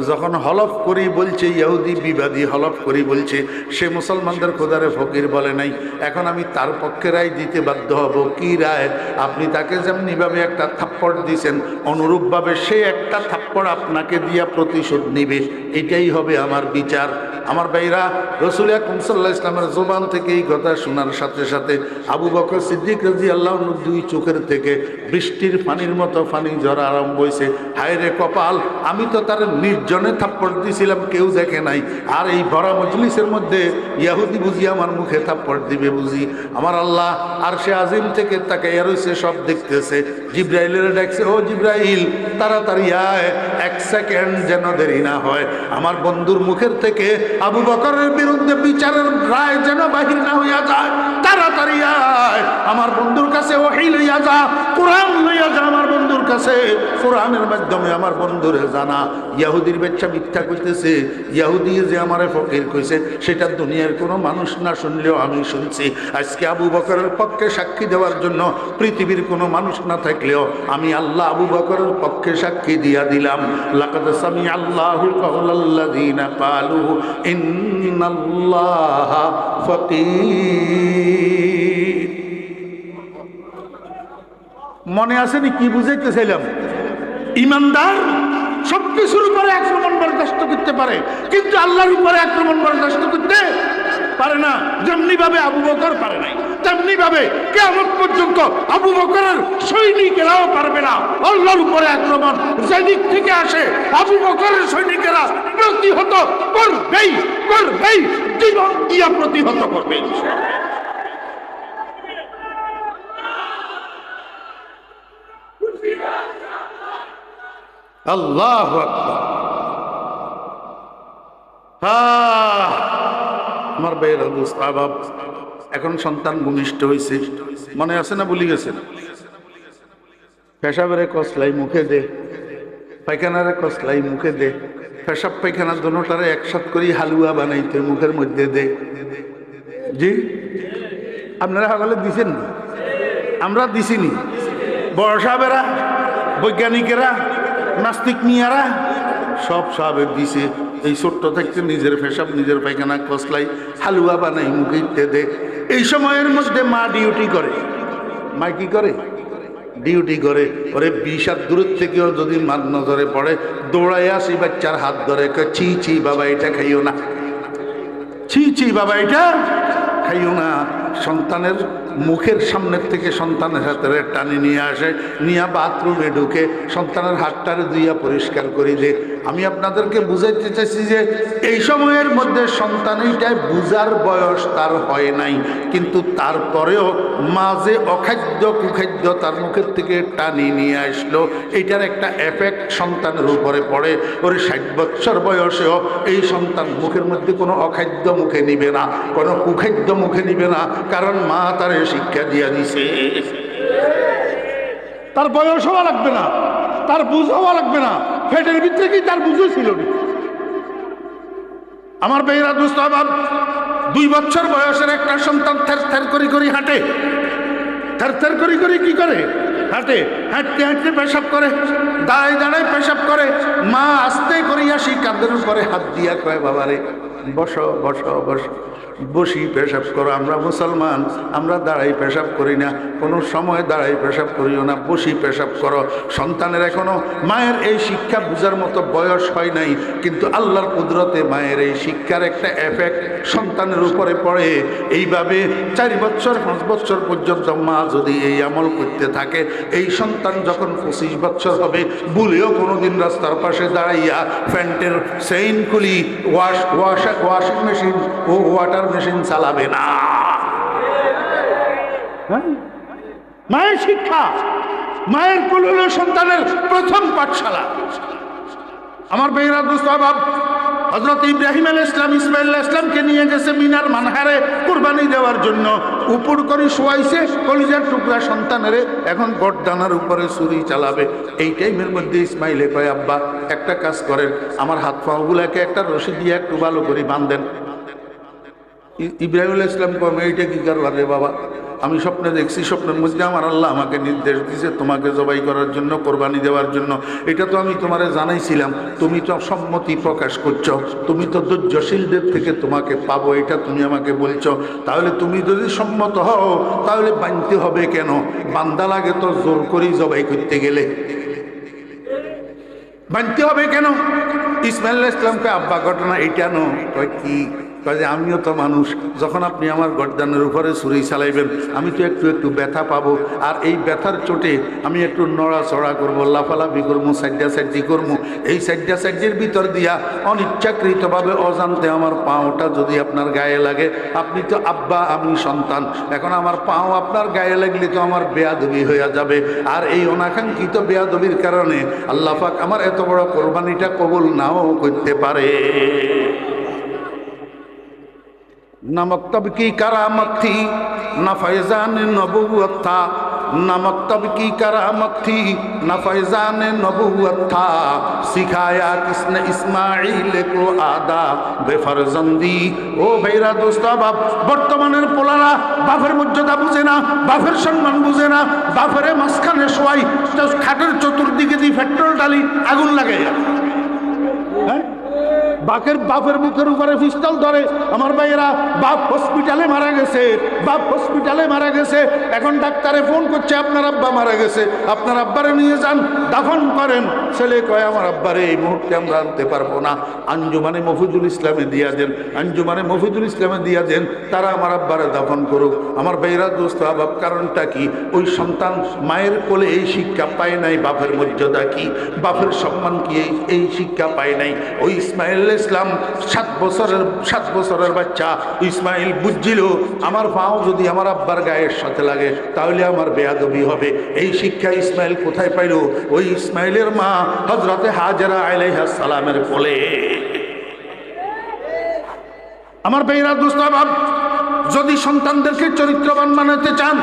যখন হলফ করি বলছে, ইহুদি বিবাদী হলফ করি বলছে, সে মুসলমানদের খোদারে ফকির বলে নাই। এখন আমি তার পক্ষে রায় দিতে বাধ্য হব। কি রায়? আপনি তাকে যেমনিভাবে একটা থাপ্পড় দিয়েছেন, অনুরূপভাবে সে একটা থাপ্পড় আপনাকে দিয়া প্রতিশোধ নিবে, এটাই হবে আমার বিচার। আমার ভাইরা, রাসূল আকরাম সাল্লাল্লাহু আলাইহি ওয়াসাল্লামের জবান থেকে এই কথা শোনার সাথে সাথে আবু বকর সিদ্দিক রাদিয়াল্লাহু আনহু দুই চোখের থেকে বৃষ্টির পানির মতো পানি ঝরা আরম্ভ হয়েছে। হায় রে কপাল, আমি তো তার নির্জনে থাপ্পড় দিয়েছিলাম, কেউ দেখে নাই, আর এই ভরা মজলিসের মধ্যে ইহুদি বুঝি আমার মুখে থাপ্পড় দিবে বুঝি। আমার আল্লাহ আরশে আজিম থেকে তাকাইয়া রইছে, সব দেখতেছে। জিব্রাইলের ডাকছে, ও জিব্রাইল তাড়াতাড়ি আয়, এক সেকেন্ড যেন দেরি না হয়, আমার বন্ধুর মুখের থেকে আবু বকরের বিরুদ্ধে বিচারের রায় যেন বাহির না হইয়া যায়, তাড়াতাড়ি আয়, আমার বন্ধুর কাছে ওহী লইয়া যা, কোরআন লইয়া যা আমার বন্ধুর কাছে, কোরআনের মাধ্যমে আমার বন্ধুরে জানা। ইহুদির বাচ্চা মিথ্যা কইতেছে, ইহুদি যে আমারে ফকির কইছে সেটা দুনিয়ার কোনো মানুষ না শুনলেও আমি শুনছি। আজকে আবু বকরের পক্ষে সাক্ষী দেওয়ার জন্য পৃথিবীর কোনো মানুষ না থাকলেও আমি আল্লাহ আবু বকরের পক্ষে সাক্ষী দিয়া দিলাম। লাকাদ সামি আল্লাহু কাওলাল্লাযিনা ক্বালু ইন্নাল্লাহা ফাকির। মনে আসেনি কি বুঝাইতেছিলাম? ইমানদার সবকিছুর উপরে আক্রমণ বরদাস্ত করতে পারে, কিন্তু আল্লাহর উপরে আক্রমণ বরদাস্ত করতে পারে না। যেমনি ভাবে আবু বকর পারে নাই, তেমনি ভাবে কিয়ামত পর্যন্ত আবু বকরের সৈনিকেরাও পারবে না আল্লাহর উপরে আক্রমণ। যেদিক থেকে আসে আবু বকরের সৈনিকেরা প্রতিহত করবেই করবেই, জীবন দিয়া প্রতিহত করবে। আল্লাহু আকবার। আমার ভাইয়েরা, দোস্ত আহবাব, এখন সন্তান ভূমিষ্ঠ হয়েছে, মনে আছে না ভুলে গেছেন? পেশাবের কসলাই মুখে দে, পায়খানার কসলাই মুখে দে, পেশাব পায়খানা দোনোটারে একসাথ করি হালুয়া বানাইতে মুখের মধ্যে দে। জি, আপনারা সকলে দিছেন না? আমরা দিছিনি? বড় সাহেবেরা, বৈজ্ঞানিকেরা, নাস্তিক মিয়ারা সব সাহেব দিছে। এই ছোট্ট থাকতে নিজের পেশাব নিজের পায়খানা কসলাই হালুয়া বানাই মুখে দে। এই সময়ের মধ্যে মা ডিউটি করে। মা কি করে? ডিউটি করে। ওরে 20 হাত দূরের থেকেও যদি মার নজরে পড়ে, দৌড়াই আসি বাচ্চার হাত ধরে, ছি ছি বাবা এটা খাইও না, ছি ছি বাবা এটা খাইও না। সন্তানের মুখের সামনের থেকে সন্তানের হাতের টানি নিয়ে আসে, নিয়ে বাথরুমে ঢুকে সন্তানের হাতটারে ধুইয়া পরিষ্কার করি দে। আমি আপনাদেরকে বুঝাইতে চাইছি যে এই সময়ের মধ্যে সন্তান এইটাই বুঝার বয়স তার হয় নাই, কিন্তু তারপরেও মাঝে অখাদ্য কুখাদ্য তার মুখের থেকে টানি নিয়ে আসলো, এইটার একটা এফেক্ট সন্তানের উপরে পড়ে। ওর 60 বছর বয়সেও এই সন্তান মুখের মধ্যে কোনো অখাদ্য মুখে নিবে না, কোনো কুখাদ্য মুখে নিবে না, কারণ মা তার শিক্ষা দিয়া দিছে। তার বয়স হওয়া লাগবে না, তার বুঝ হওয়া লাগবে না, পেটের ভিতরে কি তার বুঝও ছিল না। আমার ভাইরা, দোস্ত আহবাব, 2 বছর বয়সের একটা সন্তান থের থের করি করি হাঁটে, থের থের করি করি কি করে হাঁটে, হাঁটতে হাঁটতে পেশাব করে, দাঁড়ায় দাঁড়ায় পেশাব করে। মা আস্তে করিয়া সেই কাঁধের উপরে হাত দিয়া কয়, বাবারে বসো বসো বসো, বসি পেশাব করো। আমরা মুসলমান, আমরা দাঁড়াই পেশাব করি না, কোনো সময় দাঁড়াই পেশাব করিও না, বসি পেশাব করো। সন্তানের এখনো মায়ের এই শিক্ষা বুঝার মতো বয়স হয় নাই, কিন্তু আল্লাহর কুদরতে মায়ের এই শিক্ষার একটা এফেক্ট সন্তানের উপরে পড়ে। এইভাবে 4 বছর 5 বছর পর্যন্ত মা যদি এই আমল করতে থাকে, এই সন্তান যখন 25 বছর হবে, ভুলেও কোনোদিন রাস্তার পাশে দাঁড়াইয়া প্যান্টের চেইন খুলি ওয়াশিং মেশিন ও ওয়াটার মেশিন চালাবে না। হ্যাঁ, মায়ের শিক্ষা, মায়ের কোল হলো সন্তানের প্রথম পাঠশালা। আমার বেহরা দোস্ত বাব, হযরত ইব্রাহিম আলাইহিস সালাম ইসমাঈল আলাইহিস সালামকে নিয়ে গেছে মিনার মানহারে কুরবানি দেওয়ার জন্য। উপর করে শোয়াইছে কলিজার টুকরা সন্তানেরে, এখন গর্দানার উপরে ছুরি চালাবে। এই টাইমের মধ্যে ইসমাঈলে কয়, আব্বা একটা কাজ করেন, আমার হাত পাগুলাকে একটা রশি দিয়ে একটু ভালো করে বাঁধেন। ইব্রাহিম আলাইহিস সালাম কয়, এইটা কি করবার রে বাবা? আমি স্বপ্নে দেখছি, স্বপ্নের মধ্যে আমার আল্লাহ আমাকে নির্দেশ দিয়েছে তোমাকে জবাই করার জন্য, কোরবানি দেওয়ার জন্য। এটা তো আমি তোমারে জানাইছিলাম, তুমি তো সম্মতি প্রকাশ করছো, তুমি তো ধৈর্যশীলদের থেকে তোমাকে পাবো, এটা তুমি আমাকে বলছো। তাহলে তুমি যদি সম্মত হও তাহলে বাঁধতে হবে কেন? বান্দা লাগে তো জোর করেই জবাই করতে গেলে, বাঁধতে হবে কেন? ইসমাঈল আলাইহিস সালামকে আব্বা ঘটনা এইটা নো। কয় কি? কাজে আমিও তো মানুষ, যখন আপনি আমার গর্দানের উপরে ছুরি চালাইবেন আমি তো একটু একটু ব্যথা পাবো, আর এই ব্যথার চোটে আমি একটু নড়াচড়া করবো, লাফালাফি করবো, সাইডা সাইডি করবো। এই সাইডা সাইডের ভিতর দিয়া অনিচ্ছাকৃতভাবে অজান্তে আমার পাওটা যদি আপনার গায়ে লাগে, আপনি তো আব্বা, আমি সন্তান, এখন আমার পাও আপনার গায়ে লাগলে তো আমার বেয়াদবি হয়ে যাবে। আর এই অনাকাঙ্ক্ষিত বেয়াদবির কারণে আল্লাহ পাক আমার এত বড় কোরবানিটা কবুল নাও করতে পারে। ना मकतब की करामत थी न फैज़ान नबूवत था, न मकतब की करामत थी न फैज़ान नबूवत था, सिखाया किसने इस्माइल को आदा बेफरजंदी। ও ভাইরা দোস্ত বাপ, বর্তমানের পোলারা বাপের মর্যাদা বুঝে না, বাপের সম্মান বুঝে না, বাপের মাঝখানে শোয়াই খাটের চতুর্দিকে দিয়ে পেট্রোল ডালি আগুন লাগাইয়া, হ্যাঁ, বাপের মুখের উপরে পিস্তল ধরে। আমার ভাইয়েরা, বাপ হসপিটালে মারা গেছে, বাপ হসপিটালে মারা গেছে, এখন ডাক্তারে ফোন করছে আপনার আব্বা মারা গেছে, আপনার আব্বারে নিয়ে যান, দাফন করেন। ছেলে কয়, আমার আব্বারে এই মুহূর্তে আমরা আনতে পারবো না, আঞ্জুমানে মফিজুল ইসলামে দিয়া দেন, আঞ্জুমানে মফিজুল ইসলামে দিয়া দেন, তারা আমার আব্বারে দাফন করুক। আমার ভাইয়েরা দোস্ত আবাব, কারণটা কি? ওই সন্তান মায়ের কোলে এই শিক্ষা পায় নাই, বাপের মর্যাদা কি, বাপের সম্মান কি, এই শিক্ষা পায় নাই। ওই ইসমাঈল ইসলাম 7 বছরের বাচ্চা ইসমাঈল বুঝছিল আমার পাও যদি আমার আব্বার গায়ের সাথে লাগে তাহলে আমার বেয়াদবি হবে। এই শিক্ষা ইসমাঈল কোথায় পাইল? ওই ইসমাঈলের মা হযরতে হাজেরা আলাইহিস সালামের কোলে। আমার ভাইরা দোস্ত বাপ, যদি সন্তানদেরকে চরিত্রবান বানাতে চান,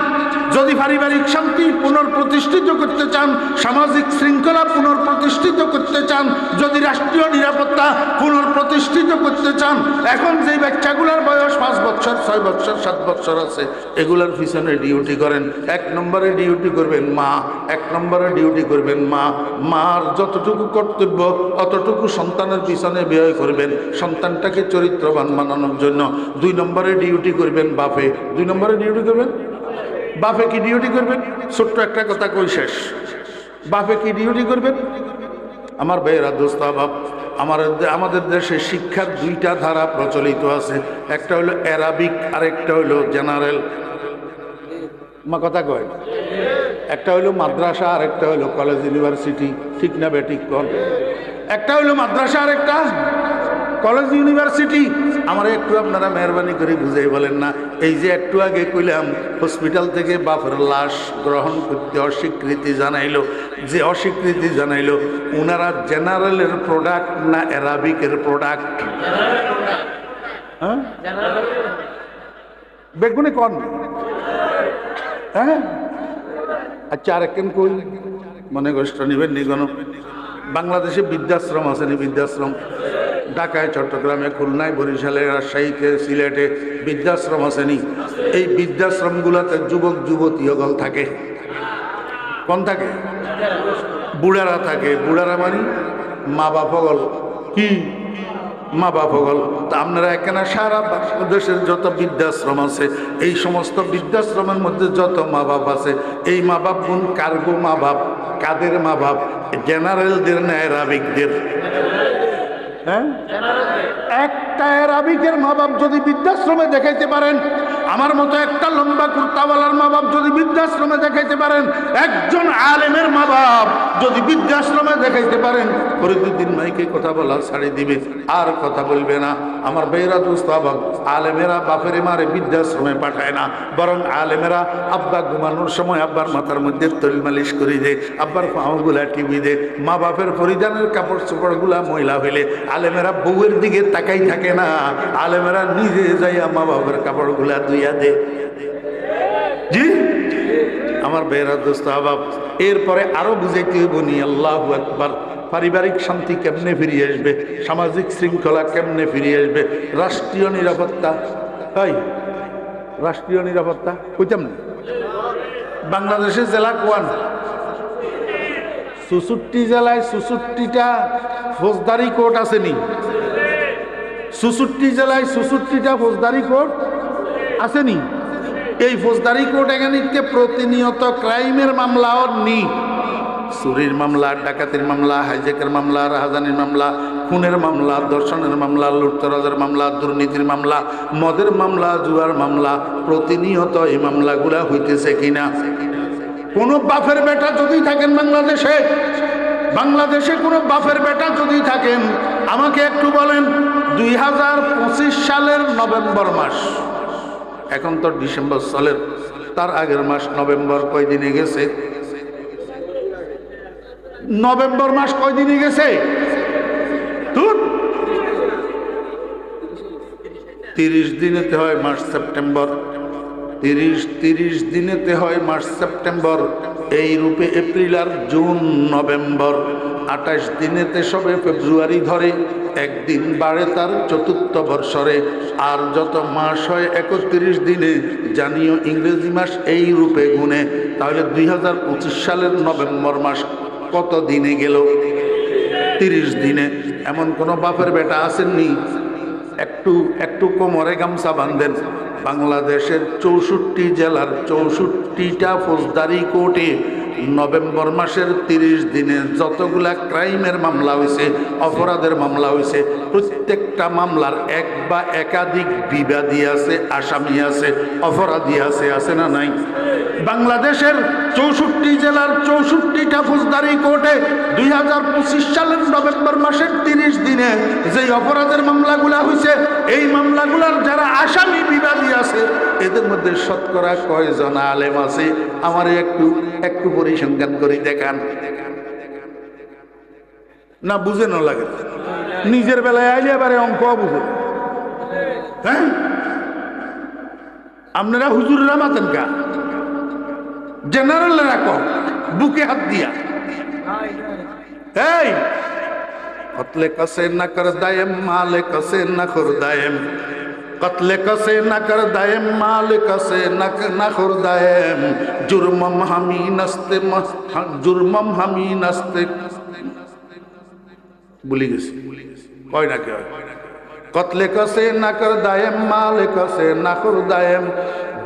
যদি পারিবারিক শান্তি পুনঃপ্রতিষ্ঠিত করতে চান, সামাজিক শৃঙ্খলা পুনঃপ্রতিষ্ঠিত করতে চান, যদি রাষ্ট্রীয় নিরাপত্তা পুনঃপ্রতিষ্ঠিত করতে চান, এখন যে বাচ্চাগুলোর বয়স 5 বছর, 6 বছর, 7 বছর আছে, এগুলোর পিছনে ডিউটি করেন। 1 নম্বরে ডিউটি করবেন মা, 1 নম্বরে ডিউটি করবেন মা। মার যতটুকু কর্তব্য অতটুকু সন্তানের পিছনে ব্যয় করবেন সন্তানটাকে চরিত্রবান বানানোর জন্য। 2 নম্বরে ডিউটি করবেন বাপে, 2 নম্বরে ডিউটি করবেন বাপে। কি ডিউটি করবেন? ছোট্ট একটা কথা কই শেষ। বাপে কি ডিউটি করবেন? আমার ভাইয়েরা দোস্ত বাপ, আমাদের দেশে শিক্ষার 2টা ধারা প্রচলিত আছে, একটা হলো অ্যারাবিক আর একটা হলো জেনারেল। মা কথা কয়, একটা হলো মাদ্রাসা আর একটা হলো কলেজ ইউনিভার্সিটি, ঠিক না বেঠিক কল? একটা হলো মাদ্রাসা আর একটা কলেজ ইউনিভার্সিটি। আমার একটু আপনারা মেহরবানি করে বুঝাই বলেন না, এই যে একটু আগে কইলাম হসপিটাল থেকে বাপের লাশ গ্রহণ করতে অস্বীকৃতি জানাইলো, যে অস্বীকৃতি জানাইলো ওনারা জেনারেলের প্রোডাক্ট না অ্যারাবিকের প্রোডাক্ট? হ্যাঁ, বেগুনে কন, হ্যাঁ, আচ্ছা আরেকজন কই মনে কষ্ট নিবেন নি কোনো? বাংলাদেশে বৃদ্ধাশ্রম আছে নি? বৃদ্ধাশ্রম ঢাকায়, চট্টগ্রামে, খুলনায়, বরিশালে, রাজশাহীতে, সিলেটে বৃদ্ধাশ্রম আছে নি? এই বৃদ্ধাশ্রমগুলোতে যুবক যুবতী হগল থাকে। কোন থাকে? বুড়ারা থাকে। বুড়ারা মানে মা বাপ হগল। কি মা বাপ হগল? তা আপনারা এখানে সারা বাংলাদেশের যত বৃদ্ধাশ্রম আছে, এই সমস্ত বৃদ্ধাশ্রমের মধ্যে যত মা বাপ আছে, এই মা বাপ গুণ কার্গো মা বাপ। কাদের মা বাপ? জেনারেলদের না অ্যারাবিকদের? হ্যাঁ, একটা অ্যারাবিকের মা বাপ যদি বৃদ্ধাশ্রমে দেখাইতে পারেন আমার মতো একটা লম্বা কুর্তাওয়ালার মা বাপ যদি বৃদ্ধাশ্রমে দেখাইতে পারেন, একজন আলেমের মা বাপ যদি বৃদ্ধাশ্রমে দেখাইতে পারেন, ফরিদুদ্দিন ভাইকে কথা বলা ছাড়ি দিবে, আর কথা বলবে না। আমার বেয়েরা দোস্ত বাপ, আলেমেরা বাপের মারে বৃদ্ধাশ্রমে পাঠায় না, বরং আলেমেরা আব্বা ঘুমানোর সময় আব্বার মাথার মধ্যে তৈল মালিশ করে দেয়, আব্বার পাওগুলা টিপি দেয়, মা বাপের পরিধানের কাপড় চোপড়গুলা ময়লা হইলে আলেমেরা বউয়ের দিকে তাকাই থাকে না, আলেমেরা নিজে যাইয়া মা বাপের কাপড়গুলা ধুইয়া দে। জি আমার বেয়েরা দোস্ত বাপ, এরপরে আরো বুঝাইতে হইব নি আল্লাহু আকবার। পারিবারিক শান্তি কেমনে ফিরিয়ে আসবে, সামাজিক শৃঙ্খলা কেমনে ফিরিয়ে আসবে, রাষ্ট্রীয় নিরাপত্তা। তাই রাষ্ট্রীয় নিরাপত্তা কইতাম না, বাংলাদেশের জেলা কোয়ান ৬৪ জেলায় ৬৪টা ফৌজদারি কোর্ট আসেনি। ৬৪ জেলায় ৬৪টা ফৌজদারি কোর্ট আসেনি। এই ফৌজদারি কোর্ট এখানে প্রতিনিয়ত ক্রাইমের মামলাও নি, চুরির মামলা, ডাকাতির মামলা, হাইজ্যাকের মামলা, রাহাজানির মামলা, খুনের মামলা, ধর্ষণের মামলা, লুটতরাজের মামলা, দুর্নীতির মামলা, মদের মামলা, জুয়ার মামলা, প্রতিনিয়ত এই মামলাগুলা হইতেছে কিনা। কোন বাপের বেটা যদি থাকেন বাংলাদেশে, বাংলাদেশে কোন বাপের বেটা যদি থাকেন, আমাকে একটু বলেন 2025 সালের নভেম্বর মাস, এখন তো ডিসেম্বর সালের, তার আগের মাস নভেম্বর কয়দিনে গেছে? নভেম্বর মাস কয়দিনে গেছে? 30 দিনেতে হয় মার্চ সেপ্টেম্বর, 30 দিনেতে হয় মার্চ সেপ্টেম্বর, এই রূপে এপ্রিল আর জুন নভেম্বর, 28 দিনেতে সবে ফেব্রুয়ারি ধরে, একদিন বাড়ে তার চতুর্থ বর্ষরে, আর যত মাস হয় 31 দিনে, জানিও ইংরেজি মাস এই রূপে গুনে, তাহলে 2025 সালের নভেম্বর মাস কত দিনে গেল? 30 দিনে। এমন কোন বাপের বেটা আসেননি একটু কোমরে গামছা বাঁধেন, বাংলাদেশের 64 জেলার 64টা ফৌজদারি কোর্টে নভেম্বর মাসের 30 দিনে যতগুলা ক্রাইমের মামলা হয়েছে, অপরাধের মামলা হয়েছে, প্রত্যেকটা মামলার এক বা একাধিক বিবাদী আছে, আসামি আছে, অপরাধী আছে, আছে না নাই? বাংলাদেশের 64 জেলার 64টা ফৌজদারি কোর্টে 2025 সালের নভেম্বর মাসের 30 দিনে যেই অপরাধের মামলাগুলা হয়েছে, এই মামলাগুলার যারা আসামি বিবাদী আছে, এদের মধ্যে শতকরা কয়জন আলেম আছে? আমার একটু পরিসংখ্যান করে দেখান না, বুঝে না লাগে, নিজের বেলায় আইলে এবারে অঙ্ক বুঝে। হ্যাঁ, আপনারা হুজুররা মাতেন কা, জেনারেল রাখো বুকে হাত দিয়া, এই কতলে কসে না কর দায়েম মালে কসে না খর দায়েম, কতলে কসে না কর দায়েম মালে কসে না খর দায়েম, জুরমম হামি নস্তে জুরমম হামি নস্তে, ভুলে গেছি কয় না কে, কতলে কসে না কর দায়েম মালে কসে না খর দায়েম,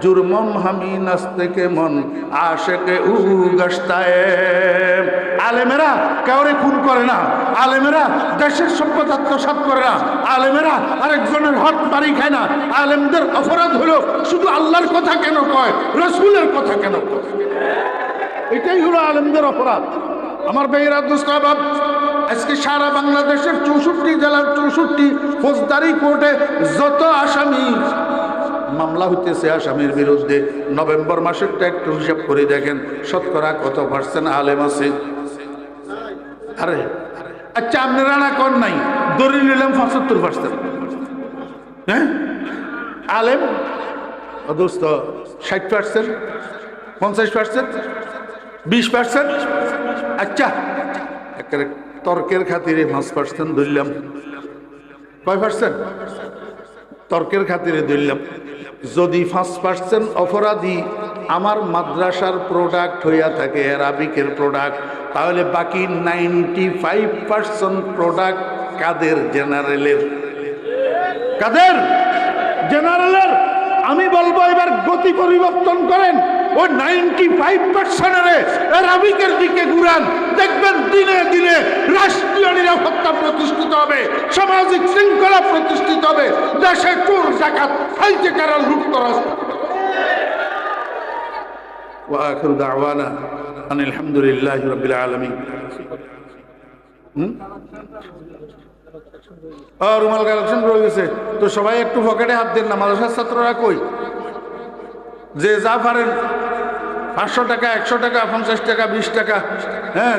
जुर्मम हमी नस्ते के मन आशिके उ गश्ताएम। आलेमेरा काउरे खून करे ना, आलेमेरा देशेर सम्पद आत्मसात करे ना, आलेमेरा आरेकजনের হক মারি খায় না। আলেমদের অপরাধ হলো শুধু আল্লাহর কথা কেন কয়, রাসূলের কথা কেন কয়, এটাই হলো আলেমদের অপরাধ। আমার ভাইয়েরা দোস্ত, আজকে সারা বাংলাদেশের 64 জেলার 64 ফৌজদারি কোর্টে যত আসামি মামলা হইতেছে আসামির বিরুদ্ধে, নভেম্বর মাসেরটা একটু হিসাব করে দেখেন শতকরা কত পার্সেন্ট আলেম আছে? আরে আচ্ছা, আপনারা না কর নাই, ধরে নিলাম 75%। হ্যাঁ, আলেম দোস্ত 60%, 50%, 20%। আচ্ছা, একেবারে তর্কের খাতিরে 5% ধরলাম। কয় পার্সেন্ট? তর্কের খাতিরে ধরলাম। যদি 5% অপরাধী আমার মাদ্রাসার প্রোডাক্ট হইয়া থাকে, অ্যারাবিকের প্রোডাক্ট, তাহলে বাকি 95% প্রোডাক্ট কাদের? জেনারেলের। কাদের? জেনারেলের। আমি বলবো এবার গতি পরিবর্তন করেন, ওই 95%-এর অ্যারাবিকের দিকে ঘুরান, দেখবেন দিনে দিনে রাষ্ট্রীয় নিরাপত্তা প্রতিষ্ঠিত হবে, সামাজিক শৃঙ্খলা প্রতিষ্ঠিত হবে, দেশে চোর ডাকাত হাইজ্যাকার লুটতরাজ ওয়া আখিরু দাওয়ানা আনিল হামদুলিল্লাহি রাব্বিল আলামিন। রুমাল কালেকশন রয়ে গেছে, তো সবাই একটু পকেটে হাত দেন না। মাদ্রাসার ছাত্ররা কই? যে যা পারেন, 500 টাকা, 100 টাকা, 50 টাকা, 20 টাকা, হ্যাঁ,